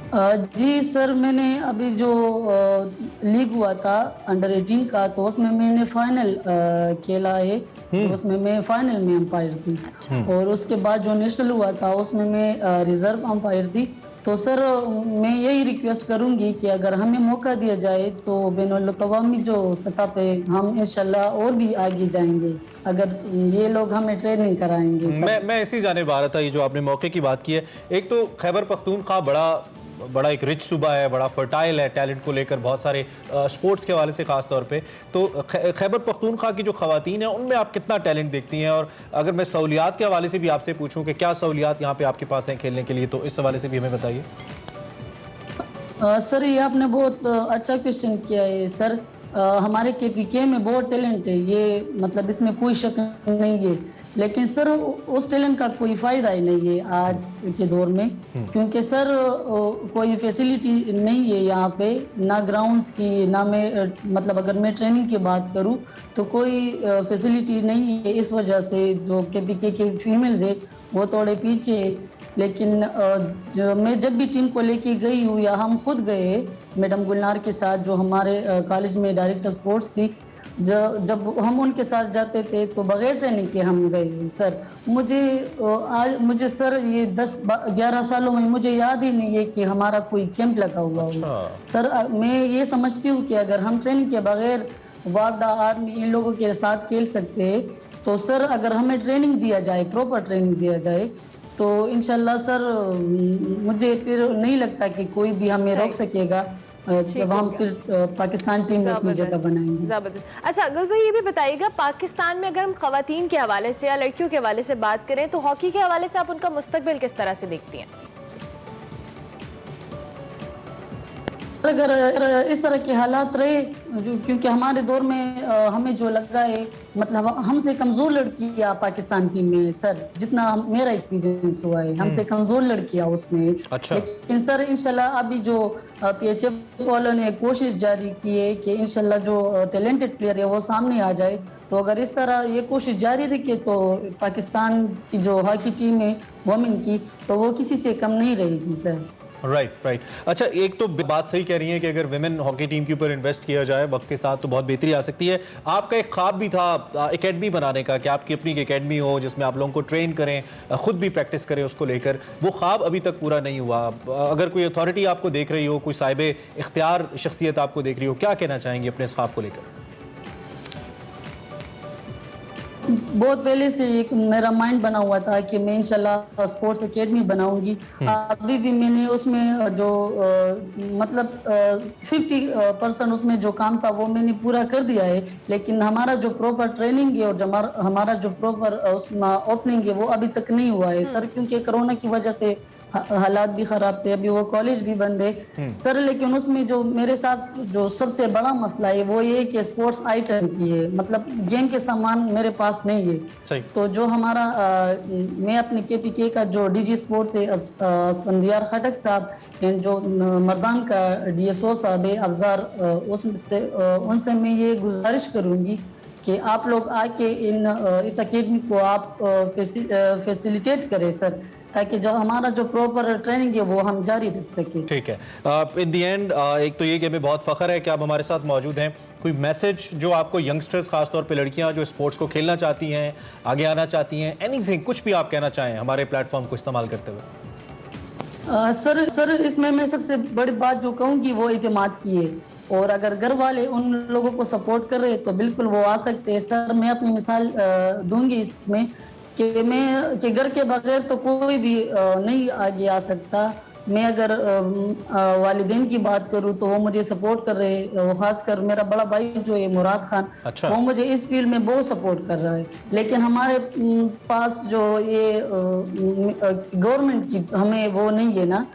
जी सर, मैंने अभी जो लीग हुआ था अंडर 18 का, तो उसमें मैंने फाइनल खेला है, तो उसमें मैं फाइनल में अंपायर थी। और उसके बाद जो नेशनल हुआ था उसमें मैं रिजर्व अंपायर थी, तो सर मैं यही रिक्वेस्ट करूंगी कि अगर हमें मौका दिया जाए तो बैनुल-अक़वामी जो सतह पे हम इंशाल्लाह और भी आगे जाएंगे अगर ये लोग हमें ट्रेनिंग कराएंगे। मैं इसी जानिब आ रहा था, ये जो आपने मौके की बात की है, एक तो खैबर पख्तूनख्वा बड़ा एक रिच सूबा है, बड़ा फर्टाइल है टैलेंट को लेकर, बहुत सारे स्पोर्ट्स के हवाले से ख़ास तौर पे। तो खैबर पख्तूनख्वा की जो ख़वातीन हैं उनमें आप कितना टैलेंट देखती हैं? और अगर मैं सहूलियात के हवाले से भी आपसे पूछूं कि क्या सहूलियात यहाँ पे आपके पास हैं खेलने के लिए, तो इस हवाले से भी हमें बताइए। सर ये आपने बहुत अच्छा क्वेश्चन किया है सर। हमारे KPK में बहुत टैलेंट है, ये मतलब इसमें कोई शक नहीं है, लेकिन सर उस टैलेंट का कोई फ़ायदा ही नहीं है आज के दौर में, क्योंकि सर कोई फैसिलिटी नहीं है यहाँ पे, ना ग्राउंड्स की, ना मैं मतलब अगर मैं ट्रेनिंग की बात करूँ तो कोई फैसिलिटी नहीं है। इस वजह से जो KPK के फीमेल्स है वो थोड़े पीछे है। लेकिन मैं जब भी टीम को लेके गई हूँ या हम खुद गए मैडम गुलनार के साथ जो हमारे कॉलेज में डायरेक्टर स्पोर्ट्स थी, जब हम उनके साथ जाते थे तो बगैर ट्रेनिंग के हम गए सर। मुझे सर ये 10-11 सालों में मुझे याद ही नहीं है कि हमारा कोई कैंप लगा हुआ हो सर। मैं ये समझती हूँ कि अगर हम ट्रेनिंग के बगैर वापडा आर्मी इन लोगों के साथ खेल सकते हैं तो सर अगर हमें ट्रेनिंग दिया जाए, प्रॉपर ट्रेनिंग दिया जाए तो इंशाल्लाह सर मुझे फिर नहीं लगता कि कोई भी हमें रोक सकेगा जब हम फिर पाकिस्तान टीम में अपनी जगह बनाएंगे। जबरदस्त। अच्छा गुल भाई ये भी बताइएगा, पाकिस्तान में अगर हम खवातीन के हवाले से या लड़कियों के हवाले से बात करें तो हॉकी के हवाले से आप उनका मुस्तकबिल किस तरह से देखती हैं? अगर इस तरह के हालात रहे, क्योंकि हमारे दौर में हमें जो लगा है मतलब हमसे कमजोर लड़कियां पाकिस्तान टीम में सर, जितना मेरा एक्सपीरियंस हुआ है हमसे कमजोर लड़कियां उसमें। अच्छा। लेकिन सर इंशाल्लाह अभी जो PHF वालों ने कोशिश जारी की है कि इंशाल्लाह जो टैलेंटेड प्लेयर है वो सामने आ जाए, तो अगर इस तरह ये कोशिश जारी रखे तो पाकिस्तान की जो हॉकी टीम है वुमेन की, तो वो किसी से कम नहीं रहेगी सर। राइट। अच्छा, एक तो बात सही कह रही है कि अगर विमेन हॉकी टीम के ऊपर इन्वेस्ट किया जाए वक्त के साथ तो बहुत बेहतरी आ सकती है। आपका एक ख्वाब भी था एकेडमी बनाने का कि आपकी अपनी एकेडमी हो जिसमें आप लोगों को ट्रेन करें, खुद भी प्रैक्टिस करें उसको लेकर, वो ख्वाब अभी तक पूरा नहीं हुआ। अगर कोई अथॉरिटी आपको देख रही हो, कोई साहिब इख्तियार शख्सियत आपको देख रही हो, क्या कहना चाहेंगे अपने इस ख्वाब को लेकर? बहुत पहले से एक मेरा माइंड बना हुआ था कि मैं इंशाल्लाह स्पोर्ट्स एकेडमी बनाऊंगी। अभी भी मैंने उसमें जो मतलब 50% उसमें जो काम था वो मैंने पूरा कर दिया है, लेकिन हमारा जो प्रॉपर ट्रेनिंग है और हमारा जो प्रॉपर उसमें ओपनिंग है वो अभी तक नहीं हुआ है सर, क्योंकि कोरोना की वजह से हालात भी खराब थे, अभी वो कॉलेज भी बंद है सर। लेकिन उसमें जो मेरे साथ जो सबसे बड़ा मसला है वो ये कि स्पोर्ट्स आइटम की है, मतलब गेम के सामान मेरे पास नहीं है। सही। तो जो हमारा मैं अपने KPK का जो DG स्पोर्ट्स है असफंदियार खटक साहब, जो मर्दान का DSO साहब है अफजार, उनसे मैं ये गुजारिश करूँगी कि आप लोग आके इस अकेडमी को आप फैसिलिटेट करें सर, ताकि जो हमारा जो प्रॉपर ट्रेनिंग है वो हम जारी रख सके। ठीक है। इन दी एंड एक तो ये कि हमें बहुत फ़ख्र है कि आप हमारे साथ मौजूद हैं। कोई मैसेज जो आपको यंगस्टर्स, खासतौर पे लड़कियां जो स्पोर्ट्स को खेलना चाहती हैं, आगे आना चाहती हैं, एनीथिंग, कुछ भी आप कहना चाहें हमारे प्लेटफॉर्म को इस्तेमाल करते हुए? सर इसमें मैं सबसे बड़ी बात जो कहूँगी वो इत्मीनान की है, और अगर घर वाले उन लोगों को सपोर्ट कर रहे तो बिल्कुल वो आ सकते हैं सर। मैं अपनी मिसाल दूंगी इसमें कि घर के बगैर तो कोई भी नहीं आगे आ सकता। मैं अगर वालिदैन की बात करूं तो वो मुझे सपोर्ट कर रहे हैं, खासकर मेरा बड़ा भाई जो है मुराद खान। अच्छा। वो मुझे इस फील्ड में बहुत सपोर्ट कर रहा है, लेकिन हमारे पास जो ये गवर्नमेंट की हमें वो नहीं है ना।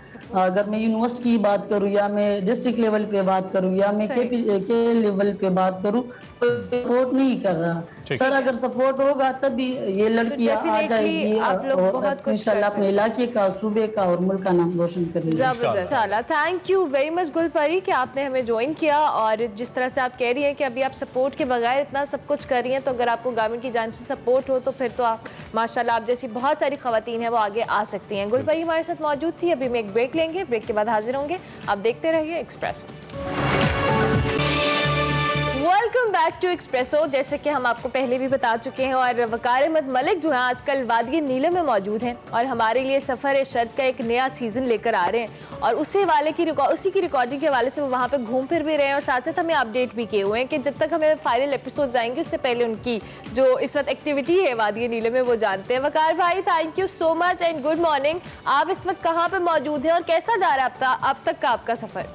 अगर मैं यूनिवर्सिटी की बात करूं या मैं डिस्ट्रिक्ट लेवल पे बात करूं या मैं के लेवल पे बात करूं तो सपोर्ट नहीं कर रहा सर। अगर सपोर्ट होगा तभी ये लड़कियां आ जाएगी और इंशाल्लाह अपने इलाके का, सूबे का और मुल्क का नाम रोशन करेंगे। जबरदस्त। थैंक यू वेरी मच गुलपरी कि आपने हमें ज्वाइन किया, और जिस तरह से आप कह रही हैं कि अभी आप सपोर्ट के बगैर इतना सब कुछ कर रही हैं, तो अगर आपको गवर्नमेंट की जानिब से सपोर्ट हो तो फिर तो आप माशाल्लाह आप जैसी बहुत सारी खवातीन हैं वो आगे आ सकती हैं। गुलपरी हमारे साथ मौजूद थी। अभी हम एक ब्रेक लेंगे, ब्रेक के बाद हाजिर होंगे। आप देखते रहिए Express. Welcome back to Expresso. जैसे कि हम आपको पहले भी बता चुके हैं और वकार अहमद मलिक जो है आजकल वादी नीलम में मौजूद हैं और हमारे लिए सफ़र शर्त का एक नया सीज़न लेकर आ रहे हैं और उसी की रिकॉर्डिंग के हवाले से वो वहाँ पे घूम फिर भी रहे हैं और साथ साथ हमें अपडेट भी किए हुए हैं कि जब तक हमें फाइनल एपिसोड जाएंगे उससे पहले उनकी जो इस वक्त एक्टिविटी है वादी नीलम में वो जानते हैं। वकार भाई, thank you so much and good morning. आप इस वक्त कहाँ पर मौजूद हैं और कैसा जा रहा है अब तक का आपका सफ़र?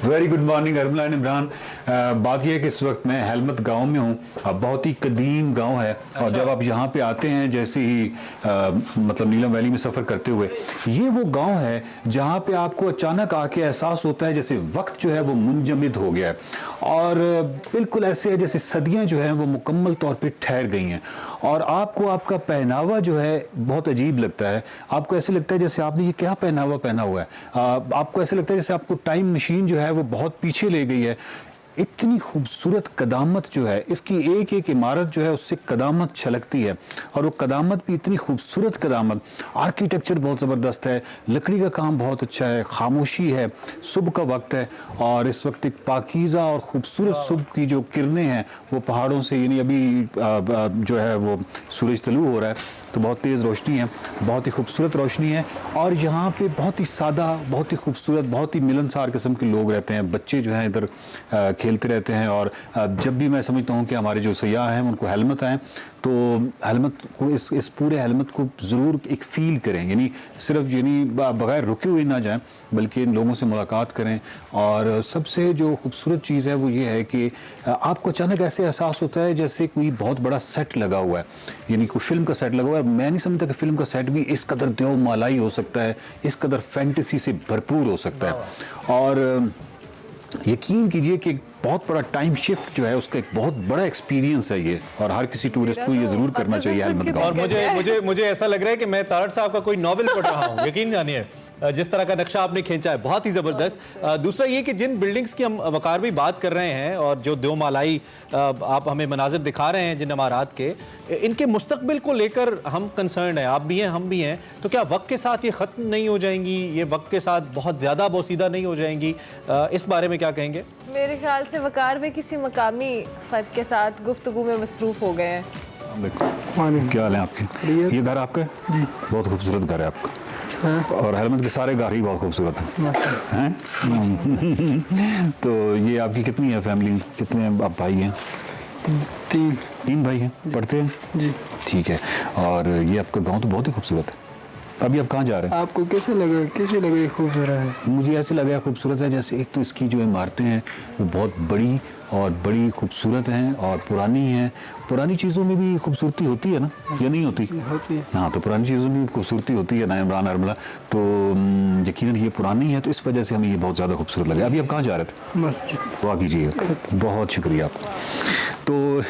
वेरी गुड मॉर्निंग अरमला एंड इमरान। बात यह है कि इस वक्त मैं हेलमत गांव में हूँ। अब बहुत ही कदीम गांव है और जब आप यहाँ पे आते हैं जैसे ही मतलब नीलम वैली में सफ़र करते हुए, ये वो गांव है जहाँ पे आपको अचानक आके एहसास होता है जैसे वक्त जो है वो मुंजमद हो गया है और बिल्कुल ऐसे है जैसे सदियाँ जो हैं वो मुकम्मल तौर पे ठहर गई हैं और आपको आपका पहनावा जो है बहुत अजीब लगता है। आपको ऐसे लगता है जैसे आपने ये क्या पहनावा पहना हुआ है। आपको ऐसे लगता है जैसे आपको टाइम मशीन जो है वो बहुत पीछे ले गई है। इतनी खूबसूरत कदामत जो है, इसकी एक एक इमारत जो है उससे कदामत छलकती है और वो कदामत भी इतनी खूबसूरत कदामत। आर्किटेक्चर बहुत ज़बरदस्त है, लकड़ी का काम बहुत अच्छा है, खामोशी है, सुबह का वक्त है और इस वक्त एक पाकीज़ा और ख़ूबसूरत सुबह की जो किरणें हैं वो पहाड़ों से, यानी अभी जो है वो सूरज तलू हो रहा है तो बहुत तेज़ रोशनी है, बहुत ही खूबसूरत रोशनी है और यहाँ पे बहुत ही सादा, बहुत ही खूबसूरत, बहुत ही मिलनसार किस्म के लोग रहते हैं। बच्चे जो हैं इधर खेलते रहते हैं और जब भी मैं समझता हूँ कि हमारे जो सयाह हैं उनको हेलमत आएँ तो हेलमत को इस पूरे हेलमत को ज़रूर एक फ़ील करें, यानी सिर्फ बगैर रुके हुए ना जाएं बल्कि इन लोगों से मुलाकात करें। और सबसे जो खूबसूरत चीज़ है वो ये है कि आपको अचानक ऐसे एहसास होता है जैसे कोई बहुत बड़ा सेट लगा हुआ है, यानी कोई फिल्म का सेट लगा हुआ है। मैं नहीं समझता कि फिल्म का सेट भी इस कदर देवमालाई हो सकता है, इस कदर फैंटेसी से भरपूर हो सकता है। और यकीन कीजिए कि बहुत बड़ा टाइम शिफ्ट जो है उसका एक बहुत बड़ा एक्सपीरियंस है ये और हर किसी टूरिस्ट को ये जरूर करना चाहिए हेलमत गांव। और मुझे ऐसा लग रहा है कि मैं तारड़ साहब का कोई नॉवेल पढ़ रहा हूँ। यकीन जानिए जिस तरह का नक्शा आपने खींचा है बहुत ही जबरदस्त। दूसरा ये कि जिन बिल्डिंग्स की हम वकार भी बात कर रहे हैं और जो देवमालाई आप हमें मनाजिर दिखा रहे हैं जिन इमारात के, इनके मुस्तकबिल को लेकर हम कंसर्न है। आप भी हैं, हम भी हैं। तो क्या वक्त के साथ ये ख़त्म नहीं हो जाएंगी, ये वक्त के साथ बहुत ज़्यादा बोसीदा नहीं हो जाएंगी? इस बारे में क्या कहेंगे? मेरे ख्याल से वकार में किसी मकामी फ़र्द के साथ गुफ्तगू में मसरूफ़ हो गए हैं। क्या हाल है आपके? ये घर आपका है? जी, बहुत खूबसूरत घर है आपका और हेलमत के सारे घर ही बहुत खूबसूरत हैं। तो ये आपकी कितनी है फैमिली, कितने आप भाई हैं? तीन भाई हैं। पढ़ते हैं? जी। ठीक है। और ये आपका गांव तो बहुत ही खूबसूरत है। अभी आप कहाँ जा रहे हैं? आपको कैसे लगे खूबसूरत है? मुझे ऐसे लगा खूबसूरत है जैसे एक तो इसकी जो इमारतें हैं वो बहुत बड़ी और बड़ी खूबसूरत हैं और पुरानी हैं। पुरानी चीज़ों में भी खूबसूरती होती है ना, या नहीं होती? होती है। हाँ, तो पुरानी चीज़ों में भी खूबसूरती होती है ना इमरान अरमला। तो यकीनन ये पुरानी है तो इस वजह से हमें ये बहुत ज़्यादा खूबसूरत लगे। अभी आप कहाँ जा रहे थे? मस्जिद। दुआ कीजिएगा। बहुत शुक्रिया आपका। तो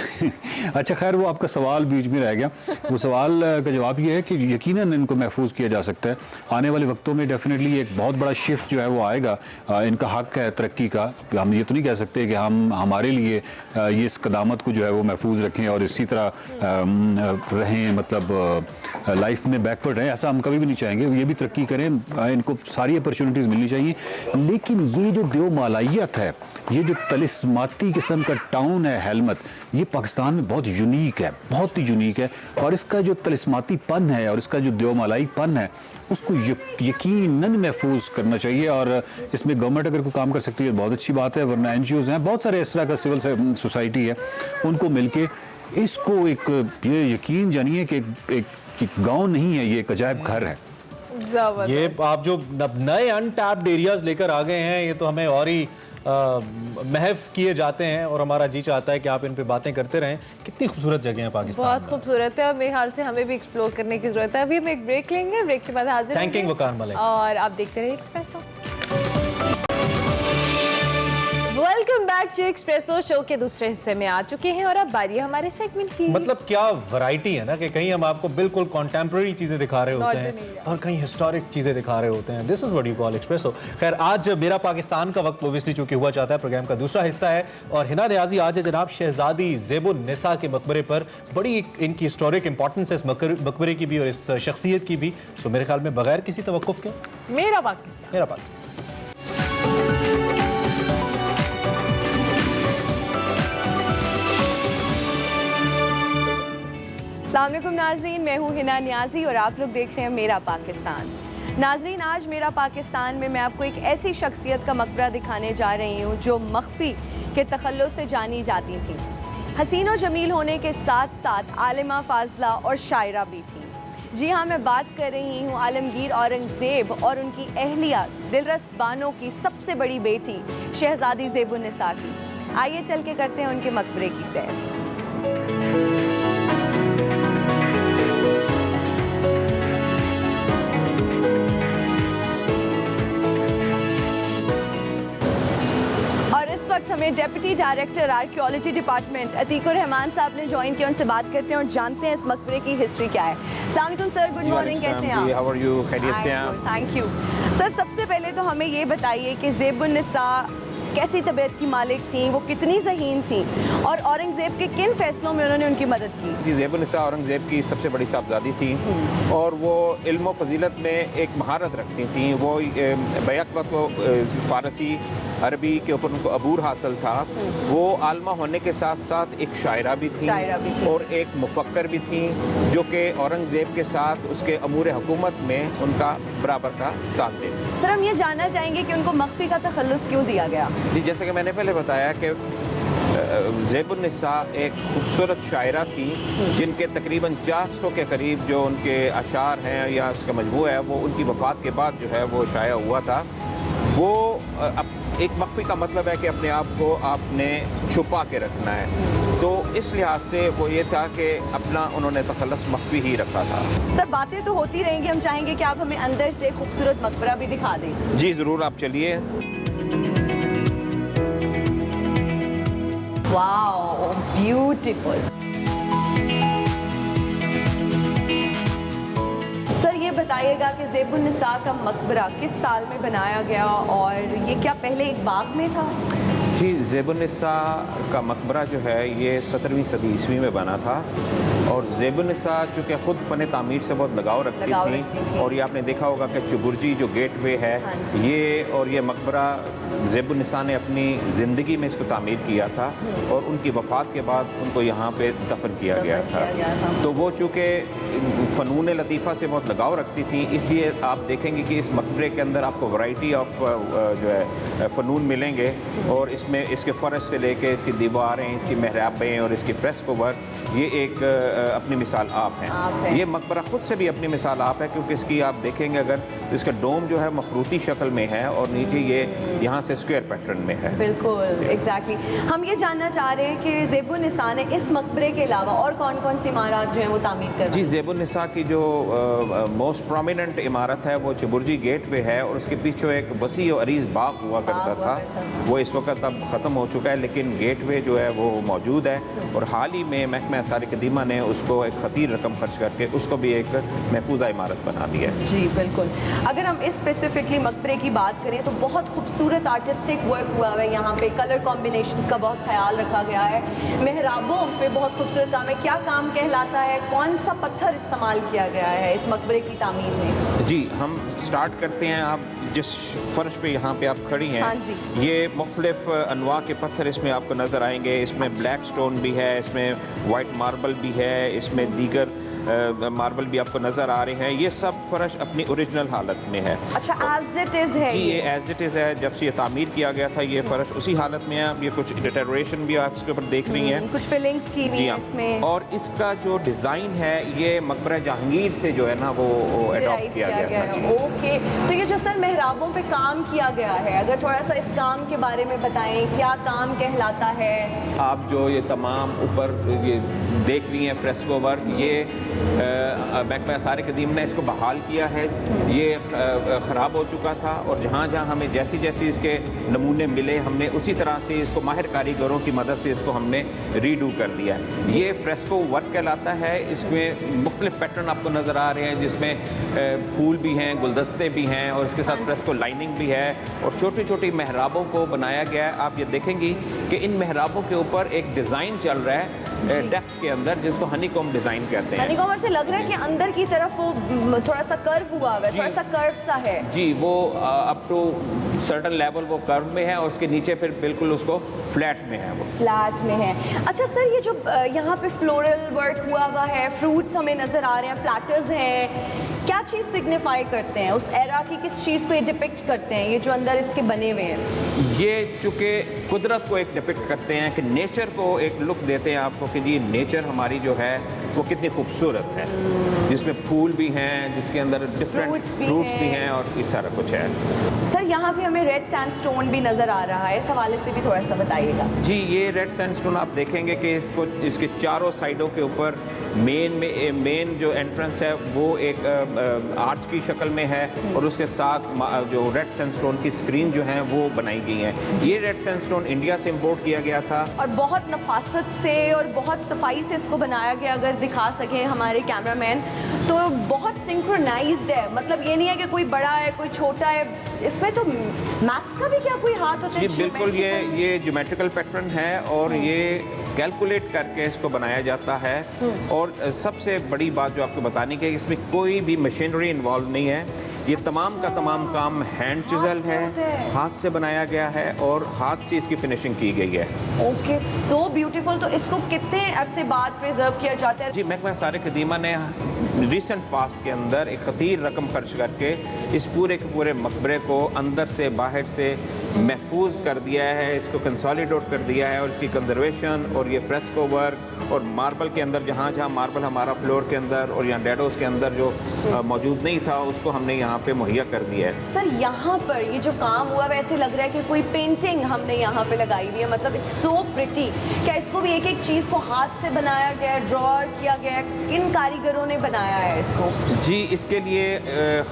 अच्छा, खैर वो आपका सवाल बीच में रह गया। वो सवाल का जवाब ये है कि यकीनन इनको महफूज किया जा सकता है। आने वाले वक्तों में डेफिनेटली एक बहुत बड़ा शिफ्ट जो है वो आएगा। इनका हक है तरक्की का। हम ये तो नहीं कह सकते कि हम हमारे लिए ये इस कदामत को जो है वो महफूज रखें और इसी तरह रहें, मतलब लाइफ में बैकवर्ड रहें, ऐसा हम कभी भी नहीं चाहेंगे। ये भी तरक्की करें, इनको सारी अपॉर्चुनिटीज़ मिलनी चाहिए। लेकिन ये जो देवमालाइयत है, ये जो तलिस्माती किस्म का टाउन है हेलमत, ये पाकिस्तान में बहुत यूनिक है, बहुत ही यूनिक है। और इसका जो तलिस्मातीपन है और इसका जो देवमालाईपन है उसको यकीनन महफूज करना चाहिए। और इसमें गवर्नमेंट अगर कोई काम कर सकती है बहुत अच्छी बात है, वरना NGOs हैं, बहुत सारे इस तरह का सिविल सोसाइटी है, उनको मिलके इसको एक ये यकीन जानिए कि एक गांव नहीं है, ये एक अजायब घर है। ये आप जो नए अनटैप्ड एरियाज लेकर आ गए हैं, ये तो हमें और ही महफ किए जाते हैं और हमारा जी चाहता है कि आप इन पे बातें करते रहें। कितनी खूबसूरत जगह है पाकिस्तान, बहुत खूबसूरत है और मेरे ख्याल से हमें भी एक्सप्लोर करने की जरूरत है। अभी हम एक ब्रेक लेंगे, ब्रेक के बाद हाजिर होंगे। थैंकिंग वकार मलिक और आप देखते रहिए Expresso. Welcome back to Expresso. Show के दूसरे हिस्से में आ चुके हैं और अब बारी है हमारे सेगमेंट की। मतलब क्या वैरायटी है ना कि कहीं हम आपको बिल्कुल कॉन्टेम्पररी चीजें दिखा रहे होते हैं और कहीं हिस्टोरिक चीजें दिखा रहे होते हैं। This is what you call espresso. खैर, आज मेरा पाकिस्तान का वक्त ओबियसली चूंकि हुआ चाहता है, प्रोग्राम का दूसरा हिस्सा है और हिना रियाजी आज है जनाब शहजादी ज़ेबुन निसा के मकबरे पर। बड़ी इनकी हिस्टोरिक इंपॉर्टेंस है इस मकबरे की भी और इस शख्सियत की भी। सो मेरे ख्याल में बगैर किसी तवक्कुफ के मेरा पाकिस्तान। अस्सलाम वालेकुम नाजरीन, मैं हूँ हिना नियाजी और आप लोग देख रहे हैं मेरा पाकिस्तान। नाजरीन, आज मेरा पाकिस्तान में मैं आपको एक ऐसी शख्सियत का मकबरा दिखाने जा रही हूँ जो मख्फी के तखल्लुस से जानी जाती थी। हसीन व जमील होने के साथ साथ आलिमा, फाजला और शायरा भी थी। जी हाँ, मैं बात कर रही हूँ आलमगीर औरंगज़ेब और उनकी अहलिया दिलरस बानो की सबसे बड़ी बेटी शहजादी ज़ेबुन्निसा की। आइए चल के करते हैं उनके मकबरे की सैर। हमें deputy director archaeology department Atiqur Rahman साहब ने ज्वाइन किया। उनसे बात करते हैं और जानते हैं इस मकबरे की हिस्ट्री क्या है। अस्सलाम वालेकुम सर, गुड मॉर्निंग, कैसे हैं आप? How are you? खैरियत से हैं? Thank you sir. सबसे पहले तो हमें ये बताइए कि ज़ेबुन्निसा कैसी तबीयत की मालिक थी, वो कितनी ज़हीन थी और औरंगज़ेब के किन फैसलों में उन्होंने उनकी मदद की? जी, ज़ेबुन्निसा औरंगज़ेब की सबसे बड़ी साहबजादी थी और वो इल्म व फजीलत में एक महारत रखती थी। वो बैक वक्त वो फ़ारसी अरबी के ऊपर उनको अबूर हासिल था। वो आलमा होने के साथ साथ एक शायरा भी थी और एक मुफक्कर भी थी, जो कि औरंगज़ेब के साथ उसके अमूर हुकूमत में उनका बराबर का साथ दे। सर, हम ये जानना चाहेंगे कि उनको मख्फी का तखल्लुस क्यों दिया गया? जी, जैसे कि मैंने पहले बताया कि ज़ेबुन्निसा एक खूबसूरत शायरा थी जिनके तकरीबन 400 के करीब जो उनके अशार हैं या उसका मजमूआ है, वो उनकी वफ़ात के बाद जो है वो शाया हुआ था। वो एक मख्फी का मतलब है कि अपने आप को आपने छुपा के रखना है, तो इस लिहाज से वो ये था कि अपना उन्होंने तखल्लुस मख्फी ही रखा था। सर, बातें तो होती रहेंगी, हम चाहेंगे कि आप हमें अंदर से खूबसूरत मकबरा भी दिखा दें। जी ज़रूर, आप चलिए। Wow, beautiful. सर, ये बताइएगा कि ज़ेबुन्निसा का मकबरा किस साल में बनाया गया और ये क्या पहले एक बाग में था? जी, ज़ेबुन्निसा का मकबरा जो है ये 17वीं सदी ईस्वी में बना था और ज़ेबुन्निसा चूँकि ख़ुद फ़न तामीर से बहुत लगाव रखती थी और ये आपने देखा होगा कि चुबुर्जी जो गेटवे है ये मकबरा ज़ेबुन्निसा ने अपनी ज़िंदगी में इसको तामीर किया था और उनकी वफ़ात के बाद उनको यहाँ पे दफन किया गया था। तो वो चूँकि फ़नून लतीफ़ा से बहुत लगाव रखती थी, इसलिए आप देखेंगे कि इस मकबरे के अंदर आपको वैरायटी ऑफ जो है फ़नून मिलेंगे और इसमें इसके फ़र्श से लेके इसकी दीवारें, इसकी महराबें और इसकी फ्रेस्को वर्क, ये एक अपनी मिसाल आप हैं। ये मकबरा ख़ुद से भी अपनी मिसाल आप है, क्योंकि इसकी आप देखेंगे अगर तो इसका डोम जो है मखरूती शक्ल में है और नीचे ये यहाँ से स्क्वायर पैटर्न में है। बिल्कुल, एग्जैक्टली। हम ये जानना चाह रहे हैं कि ज़ेबुन्निसा ने इस मकबरे के अलावा और कौन कौन सी इमारत जो है वो तामीर कर? जी, ज़ेबुन्निसा की जो मोस्ट प्रोमिनेंट इमारत है वो चुबुर्जी गेटवे है और उसके पीछे एक वसी और अरीज़ बाग हुआ करता था। वो इस वक्त अब ख़त्म हो चुका है, लेकिन गेटवे जो है वो मौजूद है और हाल ही में महकमा आसार कदीमा ने उसको एक खतीर रकम खर्च करके उसको भी एक महफूजा इमारत बना दी है। जी बिल्कुल। अगर हम इस स्पेसिफिकली मकबरे की बात करें तो बहुत खूबसूरत आर्टिस्टिक वर्क हुआ है यहाँ पे, कलर कॉम्बिनेशंस का बहुत ख्याल रखा गया है, मेहराबों पे बहुत खूबसूरत काम है। क्या काम कहलाता है, कौन सा पत्थर इस्तेमाल किया गया है इस मकबरे की तामीर में? जी, हम स्टार्ट करते हैं। आप जिस फर्श पे यहाँ पे आप खड़ी हैं, ये मुख्तलिफ अनवा के पत्थर इसमें आपको नज़र आएंगे। इसमें ब्लैक स्टोन भी है, इसमें वाइट मार्बल भी है, इसमें दीगर मार्बल भी आपको नज़र आ रहे हैं। ये सब फर्श अपनी ओरिजिनल हालत में है। अच्छा, एज इट इज़ है? जी, ये एज इट इज़ है। जब से ये तामीर किया गया था ये फर्श उसी हालत में है। अब ये कुछ डिटेरेशन भी आप इसके ऊपर देख रही हैं, कुछ फिलिंग्स की हुई हैं इसमें। और इसका जो डिज़ाइन है ये मकबरा जहांगीर से जो है ना वो अडॉप्ट किया गया था। ओके, तो ये जो सर मेहराबों पे काम किया गया है, अगर थोड़ा सा इस काम के बारे में बताएं, क्या काम कहलाता है? आप जो ये तमाम ऊपर ये देख रही हैं फ्रेस्को वर्क, ये महकमा आसार कदीम ने इसको बहाल किया है। ये ख़राब हो चुका था और जहाँ जहाँ हमें जैसी जैसी इसके नमूने मिले हमने उसी तरह से इसको माहिर कारीगरों की मदद से इसको हमने रीडू कर दिया है। ये फ्रेस्को वर्क कहलाता है। इसमें मुख्तलिफ पैटर्न आपको नज़र आ रहे हैं, जिसमें फूल भी हैं, गुलदस्ते भी हैं और इसके साथ फ्रेस्को लाइनिंग भी है और छोटी छोटी मेहराबों को बनाया गया है। आप ये देखेंगी कि इन मेहराबों के ऊपर एक डिज़ाइन चल रहा है डेप्थ के अंदर, जिसको हनीकॉम्ब डिजाइन कहते हैं। हनीकॉम्ब से लग रहा है कि अंदर की तरफ वो थोड़ा सा कर्व हुआ हुआ है, थोड़ा सा कर्व सा है। जी, वो अप टू सर्टन लेवल वो कर्व में है और उसके नीचे फिर बिल्कुल उसको फ्लैट में है, वो फ्लैट में है। अच्छा सर, ये जो यहाँ पे फ्लोरल वर्क हुआ हुआ है, फ्रूट्स हमें नजर आ रहे हैं, प्लैटर्स हैं, क्या चीज़ सिग्निफाई करते हैं? उस एरा की किस चीज़ को ये डिपिक्ट करते हैं, ये जो अंदर इसके बने हुए हैं? ये चूँकि कुदरत को एक डिपिक्ट करते हैं, कि नेचर को एक लुक देते हैं आपको कि जी नेचर हमारी जो है वो कितनी खूबसूरत है, जिसमें फूल भी हैं, जिसके अंदर डिफरेंट फ्रूट्स भी हैं और इस सारा कुछ है। सर यहाँ पे हमें रेड सैंडस्टोन भी नज़र आ रहा है, इस हवाले से भी थोड़ा सा बताइएगा। जी, ये रेड सैंडस्टोन आप देखेंगे कि इसको इसके चारों साइडों के ऊपर मेन जो एंट्रेंस है वो एक आर्च की शक्ल में है और उसके साथ जो रेड सैंडस्टोन की स्क्रीन जो है वो बनाई गई है। ये रेड सैंडस्टोन इंडिया से इंपोर्ट किया गया था और बहुत नफासत से और बहुत सफाई से इसको बनाया गया। अगर दिखा सके हमारे कैमरामैन, तो बहुत सिंक्रोनाइज्ड है, मतलब ये नहीं है कि कोई बड़ा है कोई छोटा है, इसमें तो मैथ्स का भी क्या कोई हाथ होता है? जी बिल्कुल, ये ज्योमेट्रिकल पैटर्न है और ये कैलकुलेट करके इसको बनाया जाता है। और सबसे बड़ी बात जो आपको बताने की है, इसमें कोई भी मशीनरी इन्वॉल्व नहीं है, ये तमाम का तमाम काम हैंड चिजल है, हाथ से बनाया गया है और हाथ से इसकी फिनिशिंग की गई है। Okay, so beautiful. तो इसको कितने अरसे बाद प्रिजर्व किया जाता है? जी, महकमा सारे कदीमा ने रिसेंट पास्ट के अंदर एक खतीर रकम खर्च करके इस पूरे के पूरे मकबरे को अंदर से बाहर से महफूज कर दिया है, इसको कंसोलिडेट कर दिया है और इसकी कंजर्वेशन और ये फ्रेस्को वर्क और मार्बल के अंदर जहाँ जहाँ मार्बल हमारा फ्लोर के अंदर और यहाँ डैडोस के अंदर जो मौजूद नहीं था उसको हमने यहाँ पे मुहैया कर दिया है। सर यहाँ पर ये जो काम हुआ वैसे लग रहा है कि कोई पेंटिंग हमने यहाँ पे लगाई हुई है, मतलब इट्स सो प्रिटी। क्या इसको भी एक एक चीज़ को हाथ से बनाया गया है, ड्रॉ किया गया है? किन कारीगरों ने बनाया है इसको? जी, इसके लिए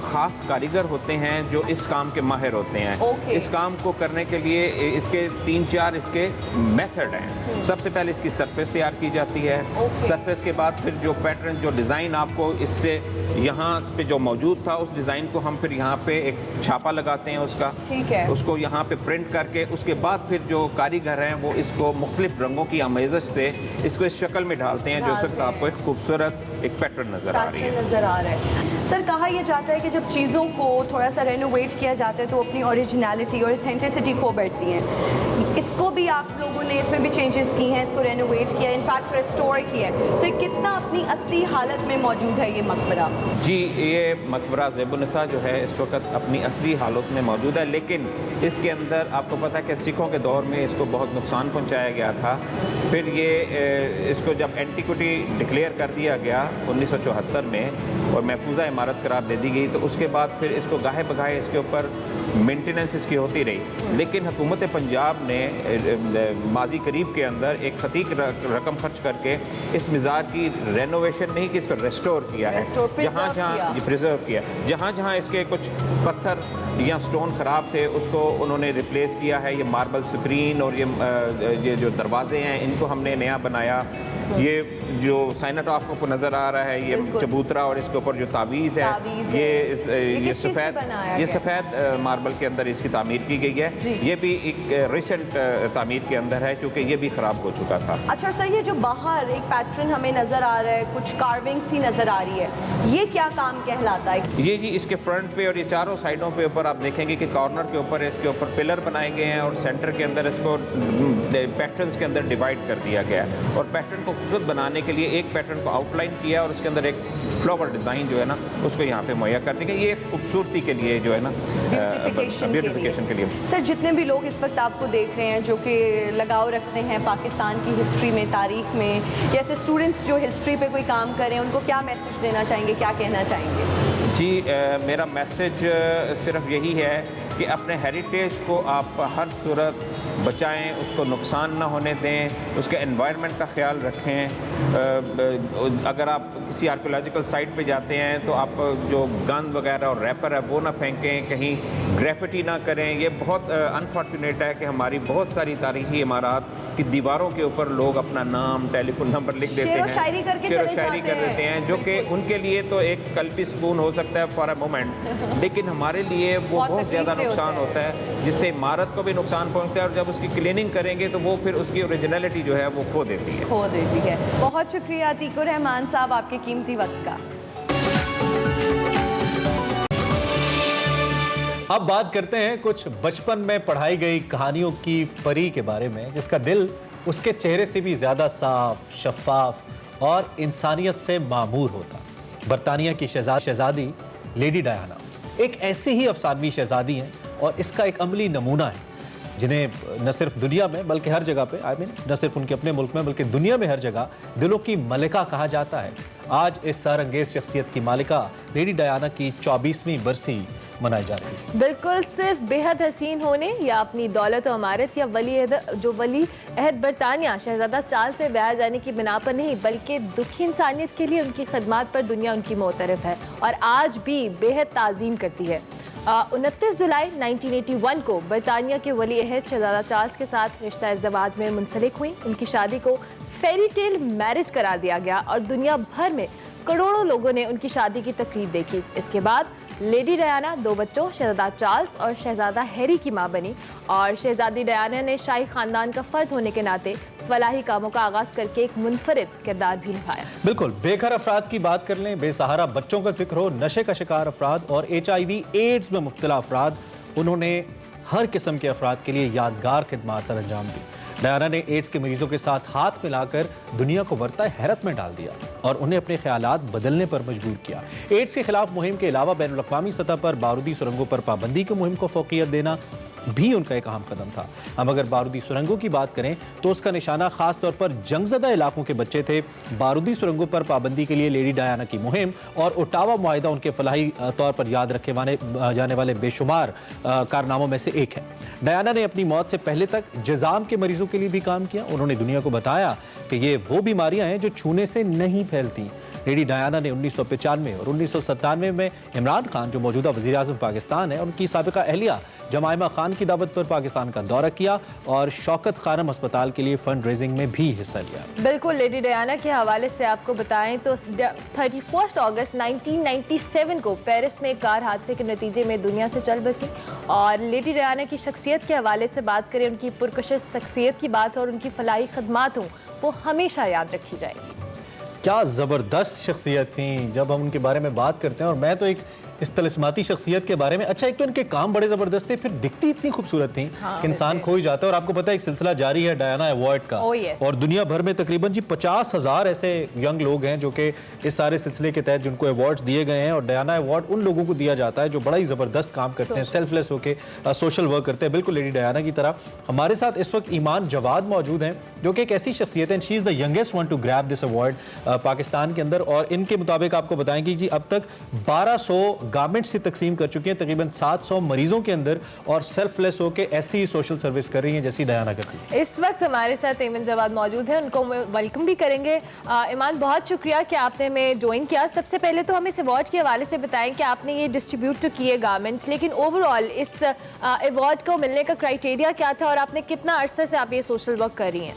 ख़ास कारीगर होते हैं जो इस काम के माहिर होते हैं। इस काम को करने के लिए इसके 3-4 इसके मेथड हैं। सबसे पहले इसकी सरफेस तैयार की जाती है, सरफेस के बाद फिर जो पैटर्न जो डिज़ाइन आपको इससे यहाँ पे जो मौजूद था उस डिज़ाइन को हम फिर यहाँ पे एक छापा लगाते हैं उसका, ठीक है, उसको यहाँ पे प्रिंट करके उसके बाद फिर जो कारीगर हैं वो इसको मुख्तलिफ रंगों की आमेज़श से इसको इस शक्ल में डालते हैं जो फिर आपको एक खूबसूरत एक पैटर्न नज़र आ रहा है। सर, कहा यह जाता है कि जब चीज़ों को थोड़ा सा रेनोवेट किया जाता है तो अपनी ओरिजिनलिटी और ऑथेंटिसिटी खो बैठती हैं। इसको भी आप लोगों ने इसमें भी चेंजेस की हैं, इसको रेनोवेट किया, इनफैक्ट रिस्टोर किया है, तो ये कितना अपनी असली हालत में मौजूद है ये मकबरा? जी, ये मकबरा ज़ेबुन्निसा जो है इस वक्त अपनी असली हालत में मौजूद है, लेकिन इसके अंदर आपको पता है कि सिखों के दौर में इसको बहुत नुकसान पहुंचाया गया था। फिर ये इसको जब एंटीक्विटी डिक्लेयर कर दिया गया 1974 में और महफूजा इमारत करार दे दी गई, तो उसके बाद फिर इसको गाहे बगाहे इसके ऊपर मेंटेनेंस इसकी होती रही। लेकिन हुकूमत पंजाब ने माजी करीब के अंदर एक खतीक रकम खर्च करके इस मिज़ार की रेनोवेशन नहीं कि इसको रेस्टोर किया है, जहाँ जहाँ प्रिजर्व किया, जहाँ जहाँ इसके कुछ पत्थर या स्टोन ख़राब थे उसको उन्होंने रिप्लेस किया है। ये मार्बल स्क्रीन और ये जो दरवाजे हैं इनको हमने नया बनाया। ये जो साइनट ऑफ को नज़र आ रहा है, ये चबूतरा और इसके ऊपर जो तावीज़ है, ये सफ़ेद मार्बल के अंदर इसकी तामीर की गई है। ये भी एक रिसेंट तामीर के अंदर है क्योंकि ये भी ख़राब हो चुका था। अच्छा सर, ये जो बाहर एक पैटर्न हमें नज़र आ रहा है, कुछ कार्विंग्स ही नज़र आ रही है, ये क्या काम कहलाता है? ये जी इसके फ्रंट पे और ये चारों साइडों पे ऊपर आप देखेंगे कि कॉर्नर के ऊपर इसके ऊपर पिलर बनाए गए हैं और सेंटर के अंदर इसको पैटर्न्स के अंदर डिवाइड कर दिया गया है और पैटर्न को खूबसूरत बनाने के लिए एक पैटर्न को आउटलाइन किया और उसके अंदर एक फ्लावर डिज़ाइन जो है ना उसको यहाँ पे मुहैया कर दिया। ये खूबसूरती के लिए जो है ना, ब्यूटिफिकेशन के लिए। सर, जितने भी लोग इस वक्त आपको देख रहे हैं जो कि लगाव रखते हैं पाकिस्तान की हिस्ट्री में, तारीख में, जैसे स्टूडेंट्स जो हिस्ट्री पे कोई काम करें, उनको क्या मैसेज देना चाहेंगे, क्या कहना चाहेंगे? जी, मेरा मैसेज सिर्फ यही है कि अपने हेरिटेज को आप हर सूरत बचाएं, उसको नुकसान ना होने दें, उसके एनवायरनमेंट का ख्याल रखें। अगर आप किसी आर्कियोलॉजिकल साइट पे जाते हैं तो आप जो गन वगैरह और रैपर है वो ना फेंकें, कहीं ग्रेफिटी ना करें। ये बहुत अनफॉर्चुनेट है कि हमारी बहुत सारी तारीखी इमारत की दीवारों के ऊपर लोग अपना नाम, टेलीफोन नंबर लिख देते हैं, शायरी कर देते हैं, जो कि उनके लिए तो एक कल्पी सुकून हो सकता है फॉर अ मोमेंट, लेकिन हमारे लिए वो बहुत ज़्यादा नुकसान होता है, जिससे इमारत को भी नुकसान पहुँचता है और जब उस उसकी क्लीनिंग करेंगे तो वो फिर उसकी ओरिजिनलिटी जो है वो खो देती है। बहुत शुक्रिया अतीकुर रहमान साहब आपके कीमती वक्त का। अब बात करते हैं कुछ बचपन में पढ़ाई गई कहानियों की परी के बारे में, जिसका दिल उसके चेहरे से भी ज्यादा साफ, शफाफ और इंसानियत से मामूर होता। बरतानिया की शहजादी लेडी डायना एक ऐसी ही अफसानवी शहजादी हैं और इसका एक अमली नमूना है जिन्हें न सिर्फ दुनिया में बल्कि हर जगह पे न सिर्फ उनके अपने मुल्क में बल्कि दुनिया में हर जगह दिलों की मलिका कहा जाता है। आज इस सरअंगेज शख्सियत की मालिका लेडी डायना की 24वीं बरसी मनाई जा रही है। बिल्कुल, सिर्फ बेहद हसीन होने या अपनी दौलत और अमारत या वली अहद बरतानिया शहजादा चार्ल्स से ब्याह जाने की बिना पर नहीं, बल्कि दुखी इंसानियत के लिए उनकी खदमात पर दुनिया उनकी मोतरफ है और आज भी बेहद ताज़ीम करती है। 29 जुलाई 1981 को बरतानिया के वली अहद शहजादा चार्ल्स के साथ रिश्ता इज़्दिवाज में मुंसलिक हुई। उनकी शादी को फेरी टेल मैरिज करार दिया गया और दुनिया भर में करोड़ों लोगों ने उनकी शादी की तकरीब देखी। इसके बाद लेडी डायना 2 बच्चों शहजादा चार्ल्स और शहजादा हैरी की मां बनी और शहजादी डायना ने शाही खानदान का फर्द होने के नाते फलाही कामों का आगाज करके एक मुनफरिद किरदार भी निभाया। बिल्कुल, बेघर अफराद की बात कर लें, बेसहारा बच्चों का जिक्र हो, नशे का शिकार अफराद और HIV एड्स में मुब्तला अफराद, उन्होंने हर किस्म के अफराद के लिए यादगार खिदमत सर अंजाम दी। डायना ने एड्स के मरीजों के साथ हाथ मिलाकर दुनिया को बरताए हैरत में डाल दिया और उन्हें अपने ख्यालात बदलने पर मजबूर किया। एड्स के खिलाफ मुहिम के अलावा बैनुल अक़वामी सतह पर बारूदी सुरंगों पर पाबंदी की मुहिम को फ़ौक़ियत देना भी उनका एक अहम कदम था। हम अगर बारूदी सुरंगों की बात करें तो उसका निशाना खास तौर पर जंगज़दा इलाकों के बच्चे थे। बारूदी सुरंगों पर पाबंदी के लिए लेडी डायना की मुहिम और ओटावा मुआहिदा उनके फलाही तौर पर याद रखे जाने वाले बेशुमार कारनामों में से एक है। डायना ने अपनी मौत से पहले तक जिज़ाम के मरीजों के लिए भी काम किया। उन्होंने दुनिया को बताया कि ये वो बीमारियां हैं जो छूने से नहीं फैलती। लेडी डायना ने 1995 और 1997 में इमरान खान, जो मौजूदा वज़ीर आज़म पाकिस्तान है, उनकी साबिका अहलिया जमाइमा खान की दावत पर पाकिस्तान का दौरा किया और शौकत खानम अस्पताल के लिए फंड रेजिंग में भी हिस्सा लिया। बिल्कुल, लेडी डायना के हवाले से आपको बताएं तो 31 अगस्त 1997 को पेरिस में एक कार हादसे के नतीजे में दुनिया से चल बसी। और लेडी डायना की शख्सियत के हवाले से बात करें, उनकी पुरकशिश शख्सियत की बात और उनकी फलाही खदमात हो, वो हमेशा याद रखी जाएगी। क्या ज़बरदस्त शख्सियत थी जब हम उनके बारे में बात करते हैं। और मैं तो एक इस तलिस्माती शख्सियत के बारे में, अच्छा एक तो इनके काम बड़े ज़बरदस्त थे, फिर दिखती इतनी खूबसूरत थी कि इंसान खो ही जाता है। और आपको पता है एक सिलसिला जारी है डायना अवार्ड का और दुनिया भर में तकरीबन 50,000 ऐसे यंग लोग हैं जो कि इस सारे सिलसिले के तहत जिनको अवार्ड्स दिए गए हैं। और डायना अवार्ड उन लोगों को दिया जाता है जो बड़ा ही ज़बरदस्त काम करते हैं, सेल्फलेस होकर सोशल वर्क करते हैं, बिल्कुल लेडी डायना की तरह। हमारे साथ इस वक्त ईमान जवाद मौजूद हैं जो कि एक ऐसी शख्सियत है, she is the youngest one two grab this award Pakistan के अंदर। और इनके मुताबिक आपको बताएंगे जी अब तक 1200 गारमेंट्स से तकसीम कर चुकी हैं तकरीबन 700 मरीजों के अंदर और सेल्फलेस होकर ऐसी सोशल सर्विस कर रही हैं जैसी डायना करती है। इस वक्त हमारे साथ ईमान जवाद मौजूद हैं, उनको वेलकम भी करेंगे। ईमान, बहुत शुक्रिया कि आपने हमें ज्वाइन किया। सबसे पहले तो हमें इस अवार्ड के हवाले से बताएं कि आपने ये डिस्ट्रीब्यूट तो किए गारमेंट्स, लेकिन ओवरऑल इस अवार्ड को मिलने का क्राइटेरिया क्या था और आपने कितना अरसे से आप ये सोशल वर्क कर रही हैं?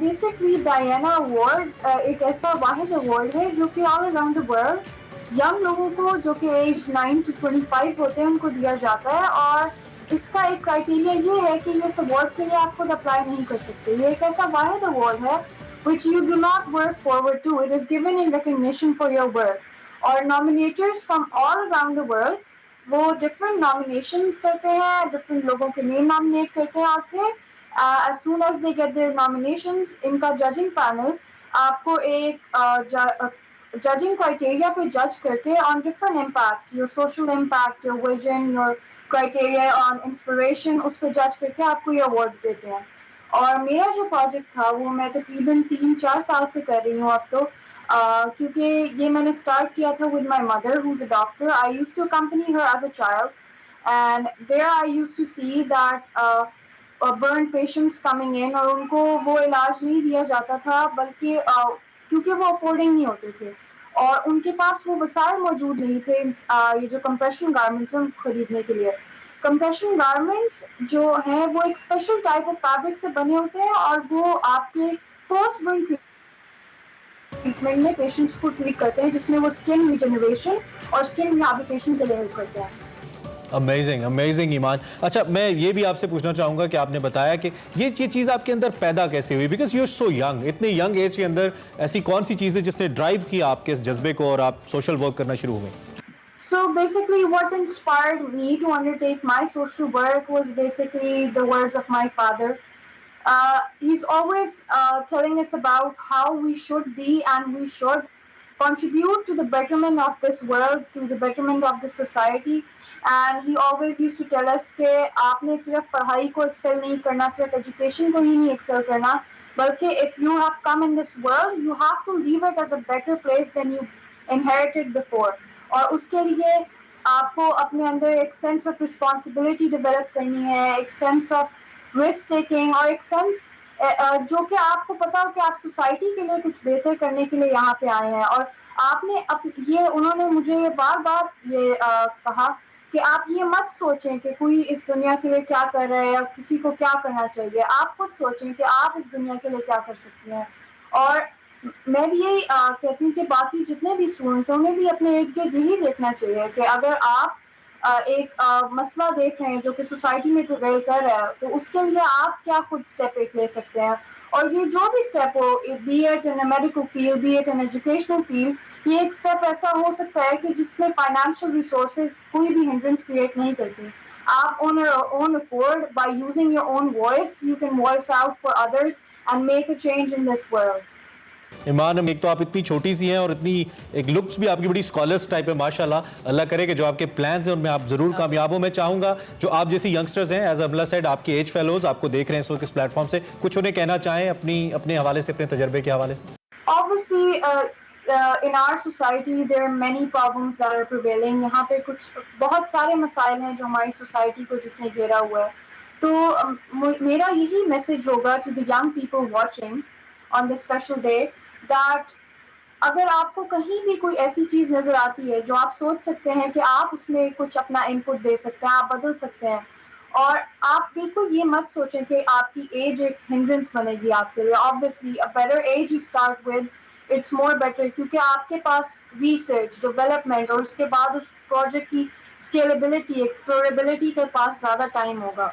बेसिकली डायना अवार्ड एक ऐसा वाहिद अवार्ड है जो कि all around the world young लोगों को जो कि एज 9 to 25 होते हैं उनको दिया जाता है। और इसका एक क्राइटेरिया ये है कि इस अवार्ड के लिए आप खुद अप्लाई नहीं कर सकते। ये एक ऐसा वाहिद अवार्ड है which you do not work forward to. It is given in recognition for your work. और nominators from all around the world वो different nominations करते हैं, different लोगों के name nominate करते हैं और फिर as soon as they get their nominations, इनका judging panel आपको एक judging criteria पे judge करके on different impacts, your social impact, your vision, your criteria on inspiration, उस पे judge करके आपको ये award देते हैं। और मेरा जो प्रोजेक्ट था वो मैं तकरीबन 3-4 साल से कर रही हूँ अब तो, क्योंकि ये मैंने स्टार्ट किया था with my mother who's a doctor. I used to accompany her as a child and there I used to see that burn patients coming in और उनको वो इलाज नहीं दिया जाता था बल्कि क्योंकि वो अफोर्डिंग नहीं होते थे और उनके पास वो वसाइल मौजूद नहीं थे ये जो कंप्रेशन गारमेंट्स हैं खरीदने के लिए। कंप्रेशन गारमेंट्स जो हैं वो एक स्पेशल टाइप ऑफ फैब्रिक से बने होते हैं और वो आपके पोस्ट बर्न ट्रीटमेंट में पेशेंट्स को ट्रीट करते हैं जिसमें वो स्किन रिजेनरेशन और स्किन रिहैबिलिटेशन के लिए हेल्प करते हैं। अमेजिंग अमेजिंग ईमान। अच्छा, मैं ये भी आपसे पूछना चाहूँगा कि आपने बताया कि ये चीज़ आपके अंदर पैदा कैसे हुई, because you are so young, इतने यंग एज के अंदर ऐसी कौन सी चीज़ है जिसने ड्राइव किया आपके इस जज्बे को और आप सोशल वर्क करना शुरू हुए? So basically what inspired me to undertake my social work was basically the words of my father. He's always telling us about how we should be and we should contribute to the betterment of this world, to the betterment of the society. And he always used to tell us कि आपने सिर्फ पढ़ाई को excel नहीं करना, सिर्फ education को ही नहीं excel करना, बल्कि if you have come in this world, you have to leave it as a better place than you inherited before. और उसके लिए आपको अपने अंदर एक सेंस ऑफ रिस्पॉन्सिबिलिटी डेवलप करनी है, एक सेंस ऑफ रिस्क टेकिंग और एक सेंस जो कि आपको पता हो कि आप सोसाइटी के लिए कुछ बेहतर करने के लिए यहाँ पे आए हैं। और आपने ये उन्होंने मुझे ये बार बार ये कहा कि आप ये मत सोचें कि कोई इस दुनिया के लिए क्या कर रहा है या किसी को क्या करना चाहिए, आप खुद सोचें कि आप इस दुनिया के लिए क्या कर सकते हैं। और मैं भी यही कहती हूँ कि बाकी जितने भी स्टूडेंट्स हैं उन्हें भी अपने इर्द गिर्द यही देखना चाहिए कि अगर आप एक मसला देख रहे हैं जो कि सोसाइटी में प्रिवेल कर रहा है, तो उसके लिए आप क्या खुद स्टेप एक ले सकते हैं। और ये जो भी स्टेप हो, B it in medical field, B it in educational field, ये एक स्टेप ऐसा हो सकता है कि जिसमें फाइनेंशियल रिसोर्सेज कोई भी हिंड्रेंस क्रिएट नहीं करती। आप on your own accord, by using your own voice, you can voice out for others and make a change in this world. ईमान, एक तो आप इतनी छोटी सी हैं और इतनी एक लुक्स भी आपकी बड़ी स्कॉलर्स टाइप है माशाल्लाह। अल्लाह करे कि जो आपके प्लान्स हैं उनमें आप जरूर कामयाब हो। मैं चाहूंगा जो आप जैसी यंगस्टर्स हैं, एज अमला सेड, आपके एज फेलोज आपको देख रहे हैं इस वक्त इस प्लेटफॉर्म से, कुछ उन्हें कहना चाहें अपने हवाले से, अपने तजर्बे के हवाले से? Obviously, in our society there are many problems that are prevailing. यहाँ पे कुछ बहुत सारे मसाइल हैं जो हमारी सोसाइटी को जिसने घेरा हुआ है। तो मेरा यही मैसेज होगा to the young people watching on this special day that अगर आपको कहीं भी कोई ऐसी चीज नजर आती है जो आप सोच सकते हैं कि आप उसमें कुछ अपना इनपुट दे सकते हैं, आप बदल सकते हैं, और आप बिल्कुल ये मत सोचें कि आपकी एज एक हिंड्रेंस बनेगी आपके लिए। Obviously a better age you start with, it's more better, क्योंकि आपके पास रिसर्च, डेवलपमेंट और उसके बाद उस प्रोजेक्ट की स्केलेबिलिटी, एक्सप्लोरेबिलिटी के पास ज़्यादा टाइम होगा।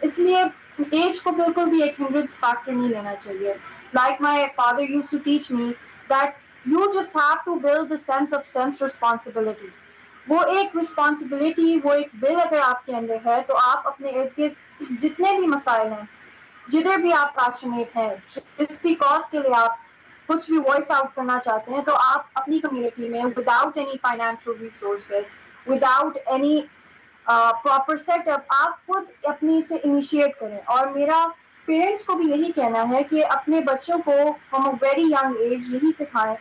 इसलिए एज को बिल्कुल भी एक हिंड्रेंस फैक्टर नहीं लेना चाहिए। Like my father used to teach me that you just have to build the sense of sense responsibility. वो एक रिस्पॉन्सिबिलिटी, वो एक बिल अगर आपके अंदर है तो आप अपने इर्द गिर्द जितने भी मसाइल हैं, जिधर भी आप पैशनेट हैं, जिस भी कॉज के लिए आप कुछ भी वॉइस आउट करना चाहते हैं, तो आप अपनी कम्युनिटी में without any financial resources, without any proper setup, आप खुद अपनी से इनिशिएट करें। और मेरा पेरेंट्स को भी यही कहना है कि अपने बच्चों को from a very young age यही सिखाएं,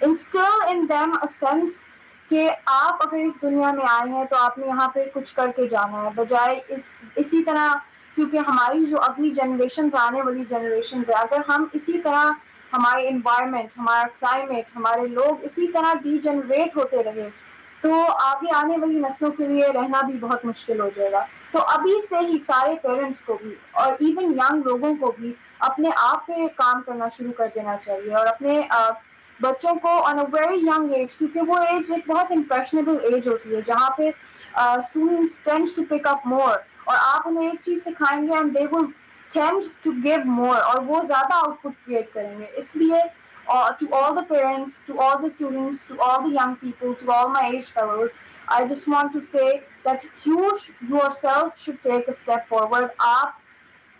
instil in them a sense कि आप अगर इस दुनिया में आए हैं तो आपने यहाँ पे कुछ करके जाना है, बजाय इसी तरह, क्योंकि हमारी जो अगली जनरेशन, आने वाली जनरेशन है, अगर हम इसी तरह हमारे इन्वायरमेंट, हमारा क्लाइमेट, हमारे लोग इसी तरह डीजनरेट होते रहे तो आगे आने वाली नस्लों के लिए रहना भी बहुत मुश्किल हो जाएगा। तो अभी से ही सारे पेरेंट्स को भी और इवन यंग लोगों को भी अपने आप पे काम करना शुरू कर देना चाहिए और अपने बच्चों को on a very young age, क्योंकि वो एज एक बहुत इम्प्रेशनेबल एज होती है जहाँ पे students tends to pick up more, और आप उन्हें एक चीज सिखाएंगे and they will tend to give more, और वो ज्यादा आउटपुट क्रिएट करेंगे। इसलिए to all the parents, to all the students, to all the young people, to all my age fellows, I just want to say that you yourself should take a step forward. आप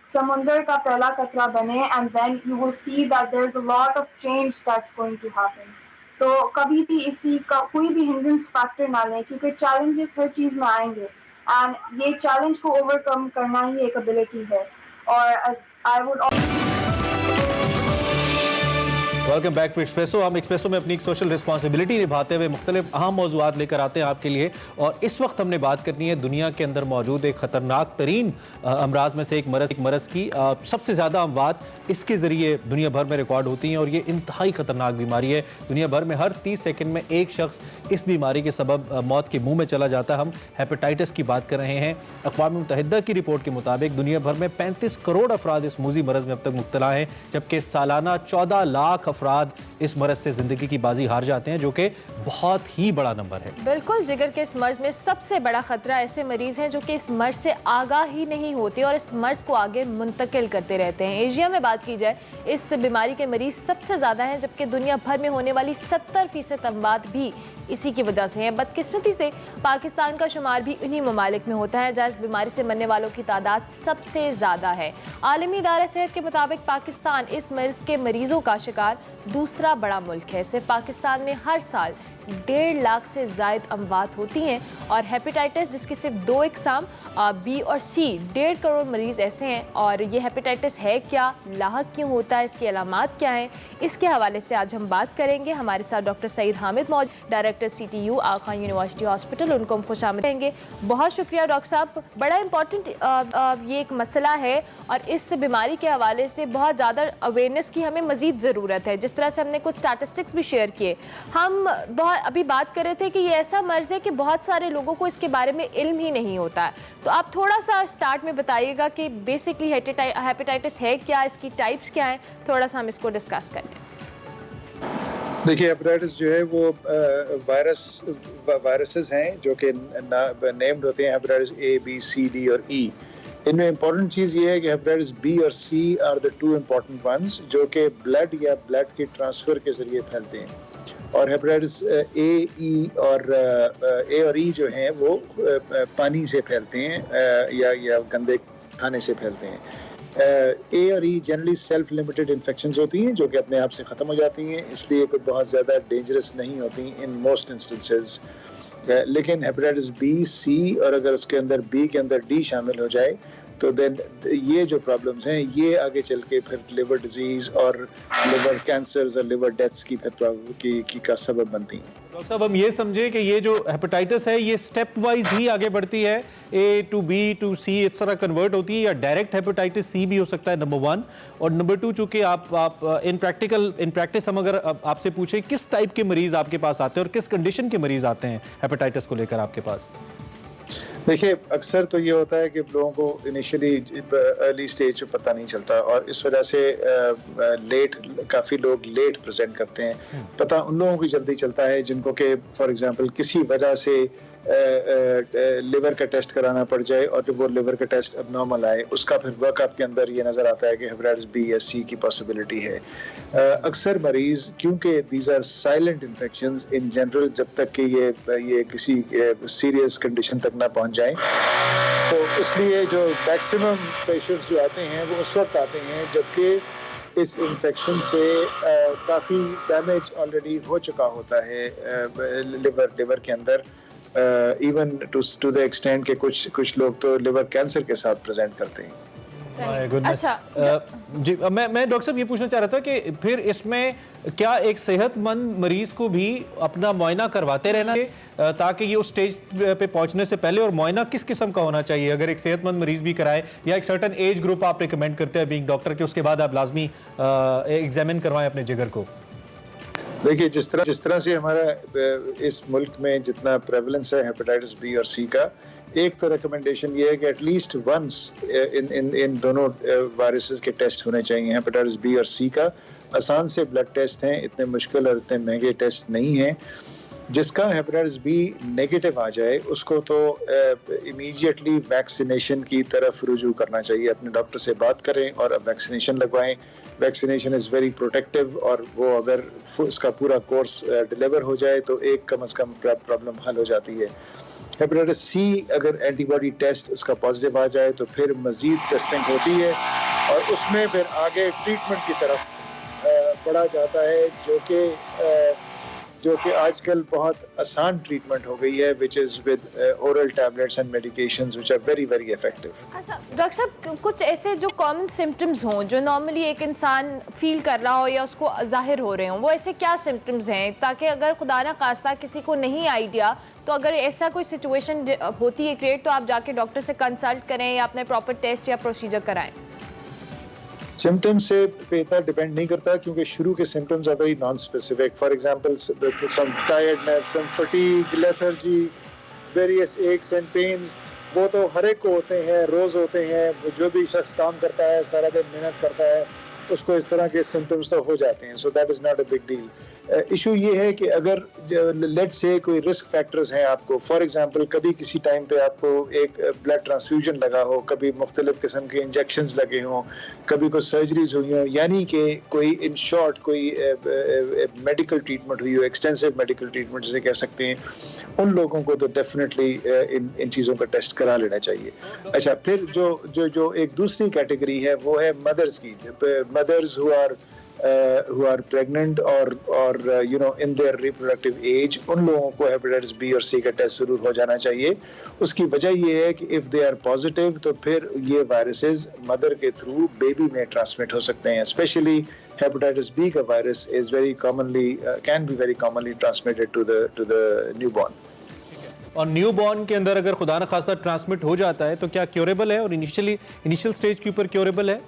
समुंदर का पहला कतरा बने, and then you will see that there's a lot of change that's going to happen. तो कभी भी इसी का कोई भी hindrance factor ना लें, क्योंकि challenges हर चीज में आएंगे, and ये challenge को overcome करना ही एक ability है। और I would welcome back to Expresso. हम एक्सप्रेसो में अपनी एक सोशल रिस्पॉन्सिबिलिटी निभाते हुए मुख्तलिफ अहम मौज़ूआत लेकर आते हैं आपके लिए, और इस वक्त हमने बात करनी है दुनिया के अंदर मौजूद एक ख़तरनाक तरीन अमराज में से एक मरज़ की। सबसे ज़्यादा अमवात इसके ज़रिए दुनिया भर में रिकॉर्ड होती हैं और ये इंतहाई ख़तरनाक बीमारी है। दुनिया भर में हर 30 सेकंड में एक शख्स इस बीमारी के सबब मौत के मुँह में चला जाता है। हम हेपेटाइटिस की बात कर रहे हैं। अक़वाम मुत्तहिदा की रिपोर्ट के मुताबिक दुनिया भर में 35 करोड़ अफराद इस मूज़ी मरज़ में अब तक मुब्तला हैं, जबकि सालाना 14 लाख अफराद इस मर्ज से जिंदगी की बाजी हार जाते हैं, जो कि बहुत ही बड़ा नंबर है। बिल्कुल, जिगर के इस मर्ज में सबसे बड़ा खतरा ऐसे मरीज हैं जो कि इस मर्ज से आगाह ही नहीं होते और इस मर्ज को आगे मुंतकिल करते रहते हैं। एशिया में बात की जाए, इस बीमारी के मरीज सबसे ज़्यादा हैं, जबकि दुनिया भर में होने वाली 70% अमवात भी इसी की वजह से हैं। बदकिस्मती से पाकिस्तान का शुमार भी उन्हीं ममालिक में होता है जहाँ इस बीमारी से मरने वालों की तादाद सबसे ज़्यादा है। आलमी इदारा सेहत के मुताबिक पाकिस्तान इस मर्ज के मरीजों का शिकार दूसरा बड़ा मुल्क है। सिर्फ पाकिस्तान में हर साल 1.5 लाख से ज़ायद अमवात होती हैं और हेपेटाइटिस, जिसकी सिर्फ 2 इकसाम बी और सी, 1.5 करोड़ मरीज ऐसे हैं। और ये हेपेटाइटिस है क्या, लाहक क्यों होता है, इसकी अलामात क्या हैं, इसके हवाले से आज हम बात करेंगे। हमारे साथ डॉक्टर सईद हामिद मौजूद, डायरेक्टर CTU आगा खान यूनिवर्सिटी हॉस्पिटल, उनको हम खुशामद कहेंगे। बहुत शुक्रिया डॉक्टर साहब, बड़ा इंपॉर्टेंट ये एक मसला है और इस बीमारी के हवाले से बहुत ज़्यादा अवेयरनेस की हमें मज़ीद ज़रूरत है। जिस तरह से हमने कुछ स्टैटिस्टिक्स भी शेयर किए, हम अभी बात कर रहे थे कि ये ऐसा मर्ज है कि बहुत सारे लोगों को इसके बारे में इल्म ही नहीं होता है। तो आप थोड़ा सा स्टार्ट में बताइएगा कि बेसिकली हेपेटाइटिस है क्या, इसकी टाइप्स क्या हैं, थोड़ा सा हम इसको डिस्कस कर लें। देखिए, हेपेटाइटिस जो है वो वायरसेस हैं जो कि नेम्ड होते हैं hepatitis A, B, C, D और E। इनमें इम्पॉर्टेंट चीज़ ये है कि हेपेटाइटिस B और C are the 2 important ones जो कि ब्लड या ब्लड के ट्रांसफ़र के ज़रिए फैलते हैं। और हेपेटाइटिस A और E जो हैं वो पानी से फैलते हैं या गंदे खाने से फैलते हैं। A और E generally self limited infections होती हैं जो कि अपने आप से ख़त्म हो जाती हैं, इसलिए कोई बहुत ज़्यादा डेंजरस नहीं होती इन मोस्ट इंस्टेंसेस। लेकिन हेपेटाइटिस B, C और अगर उसके अंदर B के अंदर D शामिल हो जाए तो देन ये जो प्रॉब्लम्स हैं ये आगे चल के फिर लिवर डिजीज़ और लिवर कैंसर्स और लिवर डेथ्स की फिर का सबब बनती हैं। डॉक्टर साहब, हम ये समझे कि ये जो हेपेटाइटिस है ये स्टेप वाइज ही आगे बढ़ती है, A to B to C इस तरह कन्वर्ट होती है, या डायरेक्ट हेपेटाइटिस C भी हो सकता है, नंबर 1। और नंबर 2, चूंकि आप इन प्रैक्टिस हम अगर आपसे पूछें किस टाइप के मरीज आपके पास आते हैं और किस कंडीशन के मरीज आते हैं हेपेटाइटिस को लेकर आपके पास? देखिए, अक्सर तो ये होता है कि लोगों को इनिशियली अर्ली स्टेज में पता नहीं चलता और इस वजह से काफ़ी लोग लेट प्रेजेंट करते हैं। पता उन लोगों को जल्दी चलता है जिनको कि फॉर एग्जांपल किसी वजह से लिवर का टेस्ट कराना पड़ जाए और जब वो लिवर का टेस्ट अब नॉर्मल आए, उसका फिर वर्कअप के अंदर ये नज़र आता है कि हेपेटाइटिस B या C की पॉसिबिलिटी है। अक्सर मरीज़, क्योंकि these are silent infections in general, जब तक कि ये किसी सीरियस कंडीशन तक ना पहुंच जाए, तो इसलिए जो मैक्सिमम पेशेंट्स जो आते हैं वो उस वक्त आते हैं जबकि इस इन्फेक्शन से काफ़ी डैमेज ऑलरेडी हो चुका होता है लिवर के अंदर, इवन टू द एक्सटेंट के कुछ लोग तो लिवर कैंसर के साथ प्रेजेंट करते हैं। जी, मैं डॉक्टर साहब ये पूछना चाह रहा था कि फिर इसमें क्या एक सेहतमंद मरीज को भी अपना मुआयना करवाते रहना है ताकि ये उस स्टेज पे पहुंचने से पहले, और मुआयना किस किस्म का होना चाहिए अगर एक सेहतमंद मरीज भी कराए, या एक सर्टन एज ग्रुप आप रिकमेंड करते हैं बीइंग डॉक्टर के, उसके बाद आप लाजमी एग्जामिन करवाएं अपने जिगर को? देखिए, जिस तरह से हमारा इस मुल्क में जितना प्रेवलेंस है हेपेटाइटिस B और C का, एक तो रिकमेंडेशन ये है कि एटलीस्ट वंस इन दोनों वायरसेस के टेस्ट होने चाहिए। हेपेटाइटिस B और C का आसान से ब्लड टेस्ट हैं, इतने मुश्किल और इतने महंगे टेस्ट नहीं हैं। जिसका हेपेटाइटिस B नेगेटिव आ जाए उसको तो इमीडिएटली वैक्सीनेशन की तरफ रुजू करना चाहिए। अपने डॉक्टर से बात करें और अब वैक्सीनेशन लगवाएं। वैक्सीनेशन इज़ वेरी प्रोटेक्टिव और वो अगर उसका पूरा कोर्स डिलीवर हो जाए तो एक कम से कम प्रॉब्लम हल हो जाती है। हेपेटाइटिस C अगर एंटीबॉडी टेस्ट उसका पॉजिटिव आ जाए तो फिर मज़ीद टेस्टिंग होती है और उसमें फिर आगे ट्रीटमेंट की तरफ बढ़ा जाता है, जो कि आजकल बहुत आसान ट्रीटमेंट हो गई है, which is with oral tablets and medications which are very very effective. अच्छा डॉक्टर साहब, कुछ ऐसे जो कॉमन सिम्टम्स हों जो नॉर्मली एक इंसान फील कर रहा हो या उसको जाहिर हो रहे हों, वो ऐसे क्या सिम्टम्स हैं ताकि अगर खुदा ना खास्ता किसी को नहीं आइडिया, तो अगर ऐसा कोई सिचुएशन होती है क्रिएट, तो आप जाके डॉक्टर से कंसल्ट करें या अपने प्रॉपर टेस्ट या प्रोसीजर कराएं? सिम्टम्स से पे इतना डिपेंड नहीं करता क्योंकि शुरू के symptoms are very non specific. For example some tiredness, some fatigue, lethargy, various aches and pains, वो तो हर एक को होते हैं, रोज होते हैं। जो भी शख्स काम करता है, सारा दिन मेहनत करता है, उसको इस तरह के सिम्टम्स तो हो जाते हैं, so that is not a big deal. Issue ये है कि अगर लेट्स से कोई रिस्क फैक्टर्स हैं आपको, फॉर एग्जांपल कभी किसी टाइम पे आपको एक ब्लड ट्रांसफ्यूजन लगा हो, कभी मुख्तलिफ किस्म के इंजेक्शंस लगे हों, कभी कोई सर्जरीज हुई हों, यानी कि कोई इन शॉर्ट कोई मेडिकल ट्रीटमेंट हुई हो, एक्सटेंसिव मेडिकल ट्रीटमेंट जिसे कह सकते हैं, उन लोगों को तो डेफिनेटली इन चीज़ों का टेस्ट करा लेना चाहिए। अच्छा, फिर जो एक दूसरी कैटेगरी है वो है मदर्स की, mother's who are pregnant or you know in their reproductive age, उन लोगों को हेपेटाइटिस बी और सी का टेस्ट जरूर हो जाना चाहिए। उसकी वजह ये है कि इफ दे आर पॉजिटिव तो फिर ये वायरसेस मदर के थ्रू बेबी में ट्रांसमिट हो सकते हैं। स्पेशली हेपेटाइटिस बी का virus is very commonly can be very commonly transmitted to the newborn. और न्यूबॉर्न के अंदर अगर खुदा न खास्ता ट्रांसमिट हो जाता है तो क्या क्योरेबल है और इनिशियल स्टेज के ऊपर क्योरेबल है?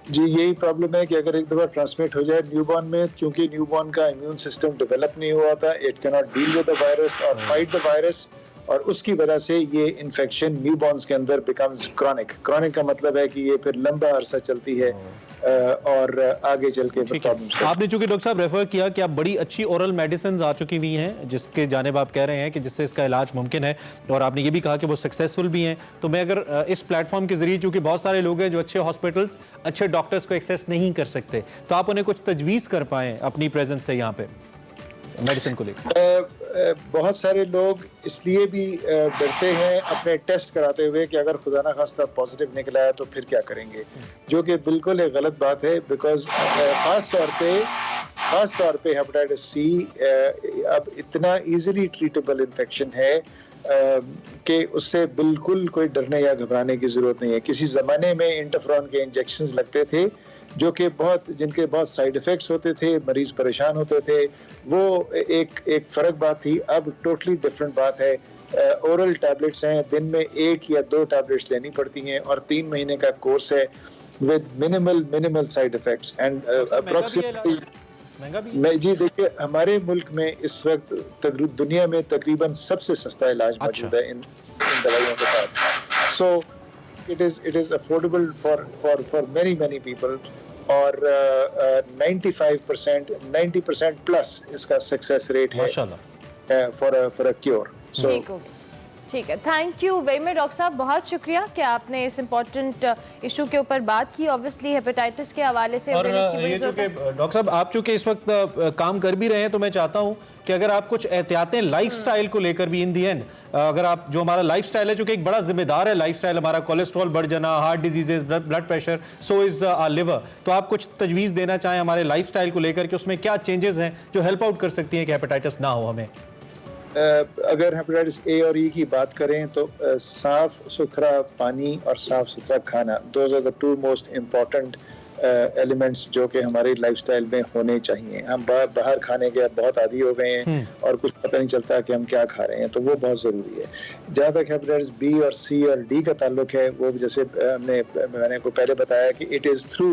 जी, यही प्रॉब्लम है कि अगर एक दफा ट्रांसमिट हो जाए न्यूबॉर्न में, क्योंकि न्यूबॉर्न का इम्यून सिस्टम डेवलप नहीं हुआ था, it can not deal with the virus और फाइट द वायरस, और उसकी वजह से ये इन्फेक्शन न्यूबॉर्न्स के अंदर बिकम्स क्रॉनिक। क्रॉनिक का मतलब है कि ये फिर लंबा अरसा चलती है और आगे चल के प्रॉब्लम्स। आपने चूंकि डॉक्टर साहब रेफर किया कि आप बड़ी अच्छी ओरल मेडिसिन आ चुकी हुई हैं जिसके जानिब आप कह रहे हैं कि जिससे इसका इलाज मुमकिन है, और आपने ये भी कहा कि वो सक्सेसफुल भी हैं, तो मैं अगर इस प्लेटफॉर्म के जरिए, चूंकि बहुत सारे लोग हैं जो अच्छे हॉस्पिटल्स अच्छे डॉक्टर्स को एक्सेस नहीं कर सकते, तो आप उन्हें कुछ तजवीज़ कर पाएँ अपनी प्रेजेंस से यहाँ पे मेडिसिन को लेकर? बहुत सारे लोग इसलिए भी डरते हैं अपने टेस्ट कराते हुए कि अगर खुदा ना खास्ता पॉजिटिव निकला है तो फिर क्या करेंगे, जो कि बिल्कुल एक गलत बात है। बिकॉज खास तौर पे हेपेटाइटिस सी अब इतना इजीली ट्रीटेबल इन्फेक्शन है कि उससे बिल्कुल कोई डरने या घबराने की जरूरत नहीं है। किसी ज़माने में इंटरफ्रॉन के इंजेक्शंस लगते थे जो कि जिनके बहुत साइड इफेक्ट्स होते थे, मरीज परेशान होते थे, वो एक फ़र्क बात थी। अब टोटली डिफरेंट बात है। ओरल टैबलेट्स हैं, दिन में 1 या 2 टैबलेट्स लेनी पड़ती हैं और 3 महीने का कोर्स है with minimal side effects and approximately. जी देखिए, हमारे मुल्क में इस वक्त दुनिया में तकरीबन सबसे सस्ता इलाज मौजूद है इन दवाइयों के साथ। सो it is affordable for many people, और 95% 90% प्लस इसका सक्सेस रेट है for a cure. So ठीक है, thank you very much doctor साहब, बहुत शुक्रिया कि आपने इस इम्पोर्टेंट इशू के ऊपर बात की। ऑब्वियसली हेपेटाइटिस के हवाले से और ये डॉक्टर साहब आप चूंकि इस वक्त काम कर भी रहे हैं, तो मैं चाहता हूं कि अगर आप कुछ एहतियातें लाइफस्टाइल को लेकर भी इन दी एंड, अगर आप जो हमारा लाइफस्टाइल है, चूंकि एक बड़ा जिम्मेदार है लाइफस्टाइल हमारा, कोलेस्ट्रॉल बढ़ जाना, heart diseases, blood pressure, so is our liver, तो आप कुछ तजवीज़ देना चाहें हमारे लाइफस्टाइल को लेकर कि उसमें क्या चेंजेस हैं जो हेल्प आउट कर सकती हैं कि हेपेटाइटिस ना हो हमें? अगर हेपेटाइटिस ए और ई की बात करें तो साफ सुथरा पानी और साफ सुथरा खाना, those are the 2 most important elements जो कि हमारी लाइफस्टाइल में होने चाहिए। हम बाहर खाने के बहुत आदी हो गए हैं और कुछ पता नहीं चलता कि हम क्या खा रहे हैं, तो वो बहुत ज़रूरी है। जहाँ तक हेपेटाइटिस बी और सी और डी का ताल्लुक है, वो जैसे मैंने को पहले बताया कि इट इज़ थ्रू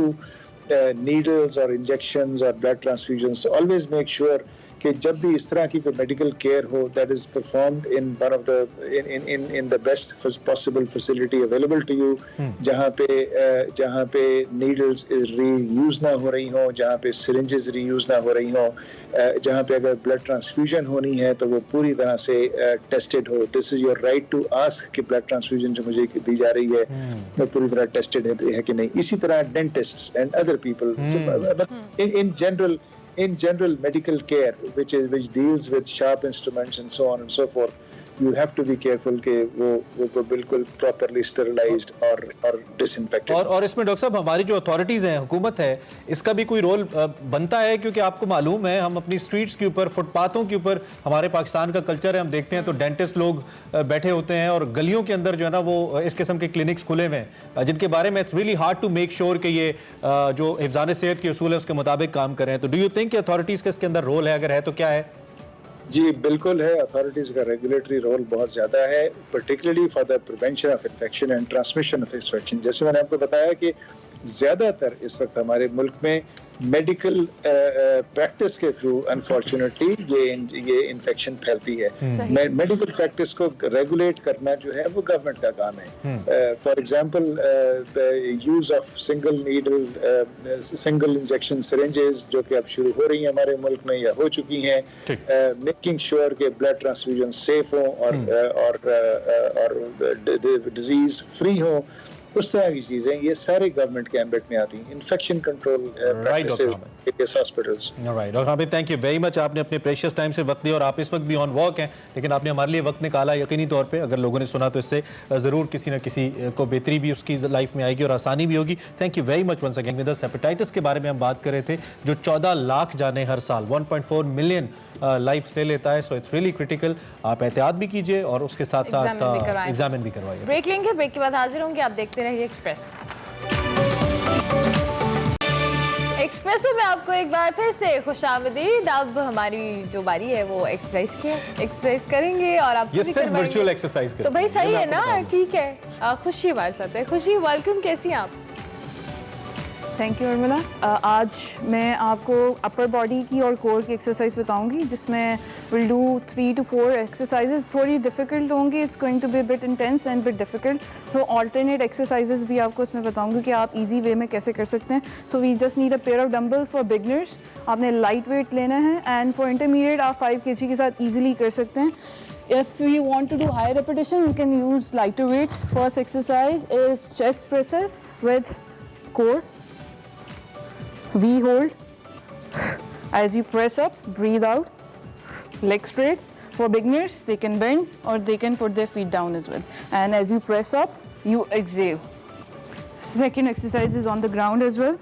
नीडल्स और इंजेक्शंस और blood transfusions. Always make sure कि जब भी इस तरह की कोई मेडिकल केयर हो, that is performed in one of the in the best possible facility available to you, जहाँ पे नीडल्स रीयूज ना हो रही हो, जहाँ पे सिरिंजेस रीयूज ना हो रही हो, जहाँ पे अगर ब्लड ट्रांसफ्यूजन होनी है तो वो पूरी तरह से टेस्टेड हो। This is your right to ask कि ब्लड ट्रांसफ्यूजन जो मुझे दी जा रही है तो पूरी तरह टेस्टेड है कि नहीं। इसी तरह dentists and other people in general medical care which deals with sharp instruments and so on and so forth, you have to be careful कि वो बिल्कुल properly sterilized और disinfected। और इसमें डॉक्टर साहब हमारी जो अथॉरिटीज़ हैं, हुकूमत है, इसका भी कोई रोल बनता है? क्योंकि आपको मालूम है हम अपनी स्ट्रीट्स के ऊपर, फुटपाथों के ऊपर, हमारे पाकिस्तान का कल्चर है, हम देखते हैं तो डेंटिस्ट लोग बैठे होते हैं और गलियों के अंदर जो है ना वो इस किस्म के क्लिनिक्स खुले हुए हैं जिनके बारे में it's really hard to make sure कि ये जो हिफ्ज़ान सेहत के उसूल है उसके मुताबिक काम करें। तो डू यू थिंक कि अथॉरिटीज़ का इसके अंदर रोल है? अगर है तो क्या है? जी बिल्कुल है, अथॉरिटीज़ का रेगुलेटरी रोल बहुत ज़्यादा है, particularly for the prevention of infection and transmission of infection. जैसे मैंने आपको बताया कि ज़्यादातर इस वक्त हमारे मुल्क में मेडिकल प्रैक्टिस के थ्रू अनफॉर्चुनेटली ये इन्फेक्शन फैलती है। मेडिकल प्रैक्टिस को रेगुलेट करना जो है वो गवर्नमेंट का काम है। For example use of single injection syringes जो कि अब शुरू हो रही हैं हमारे मुल्क में या हो चुकी हैं, मेकिंग श्योर के ब्लड ट्रांसफ्यूजन सेफ हो और डिजीज फ्री हो, उस तरह की चीजें ये सारे गवर्नमेंट के एम्बेट में आती हैं। Infection control practices hospitals. Right doctor Hamid, thank you very much. आपने अपने प्रेशियस टाइम से वक्त दिया और आप इस वक्त भी ऑन वर्क हैं, लेकिन आपने हमारे लिए वक्त निकाला यकीनी तौर पे। अगर लोगों ने सुना तो इससे ज़रूर किसी न किसी को बेहतरी भी उसकी लाइफ में आएगी और आसानी भी होगी। Thank you very much once again. With us hepatitis के बारे में हम बात कर रहे थे, जो 14 लाख जाने हर साल, 1.4 मिलियन लाइफ ले लेता है। So it's really critical. आप एहतियात भी कीजिए और उसके साथ साथ एग्जामिन भी करवाइए। ब्रेक लेंगे, ब्रेक के बाद हाजिर होंगे। आप देखते रहिए एक्सप्रेस। एक्सप्रेसो में आपको एक बार फिर से खुशामदीद। अब हमारी जो बारी है वो एक्सरसाइज की है। एक्सरसाइज करेंगे और आप ये सिर्फ वर्चुअल एक्सरसाइज करें तो भाई सही है ना, ठीक है। खुशी हमारे साथ है। खुशी, वेलकम, कैसी हैं आप? Thank you Urmila. आज मैं आपको अपर बॉडी की और कोर की एक्सरसाइज बताऊंगी, जिसमें विल डू 3 to 4 एक्सरसाइजेज। थोड़ी डिफिकल्ट होंगी, it's going to be bit intense and bit difficult. तो ऑल्टरनेट एक्सरसाइजेज भी आपको इसमें बताऊंगी कि आप इजी वे में कैसे कर सकते हैं। So we just need a pair of dumbbell for beginners. आपने लाइट वेट लेना है एंड फॉर इंटरमीडिएट आप 5 kg के साथ ईजिली कर सकते हैं। If we want to do higher repetition, we can use lighter weights. First exercise is chest presses with core. V hold. As you press up, breathe out. Leg straight. For beginners, they can bend or they can put their feet down as well. And as you press up, you exhale. Second exercise is on the ground as well.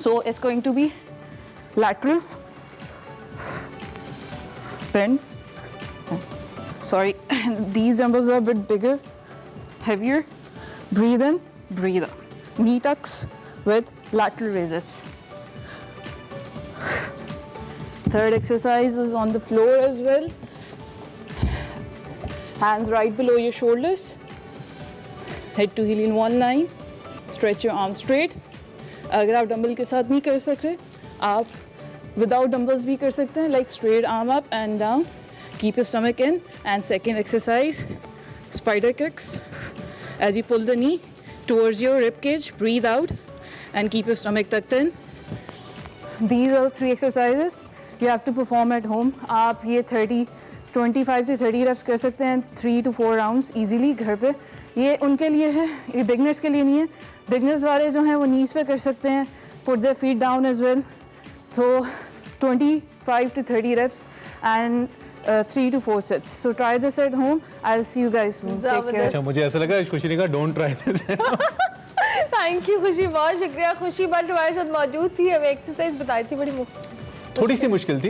So it's going to be lateral. Bend. Sorry, these dumbbells are a bit bigger, heavier. Breathe in, breathe out. Knee tucks with lateral raises. Third exercise is on the floor as well. Hands right below your shoulders. Head to heel in one line. Stretch your arms straight. अगर आप dumbbell के साथ नहीं कर सकते, आप without dumbbells भी कर सकते हैं, like straight arm up and down. Keep your stomach in. And second exercise, spider kicks. As you pull the knee towards your rib cage, breathe out and keep your stomach tucked in. These are 3 exercises you have to perform at home. आप ये 25 to 30 reps कर सकते हैं 3 to 4 rounds easily घर पे। ये उनके लिए है, ये बिगनर्स के लिए नहीं है। बिगनर्स वाले जो हैं वो नीज पे कर सकते हैं, put their feet down as well. So 25 to 30 reps and 3 to 4 sets. So try this at home. I'll see you guys soon. Take care. अच्छा, मुझे ऐसा लगा खुशी ने कहा don't try this. Thank you खुशी, बहुत शुक्रिया। खुशी बट हमारे साथ मौजूद थी, हमें एक्सरसाइज बताई थी। बड़ी थोड़ी सी मुश्किल थी,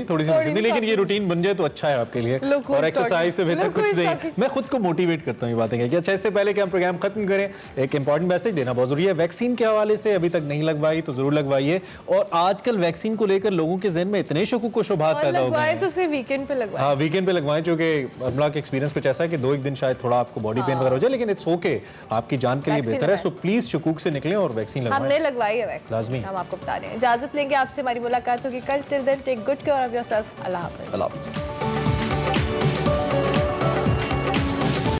लेकिन ये रूटीन बन जाए तो अच्छा है आपके लिए। और एक्सरसाइज से बेहतर कुछ नहीं। मैं खुद को मोटिवेट करता हूँ ये बातें कि अच्छा, इससे पहले कि हम प्रोग्राम खत्म करें, एक इंपॉर्टेंट मैसेज देना बहुत जरूरी है। वैक्सीन के हवाले से अभी तक नहीं लगवाई तो जरूर लगवाइए। और आजकल वैक्सीन को लेकर लोगों के जहन में इतने शक व शुबहात पैदा हो गए हैं। तो सिर्फ वीकेंड पे लगवाएं। हाँ, वीकेंड पे लगवाएं, क्योंकि अमला का एक्सपीरियंस कुछ ऐसा है कि 2-1 दिन शायद थोड़ा आपको बॉडी पेन वगैरह हो जाए, लेकिन इट्स ओके, आपकी जान के लिए बेहतर है। सो प्लीज शकूक से निकलें और वैक्सीन लगवाएं। हमने लगवाई है वैक्सीन, लाजमी। हम आपको बता रहे हैं। इजाजत लेंगे आपसे, हमारी मुलाकात होगी कल। Till then take good care of yourself. अल्लाह हाफ़िज़।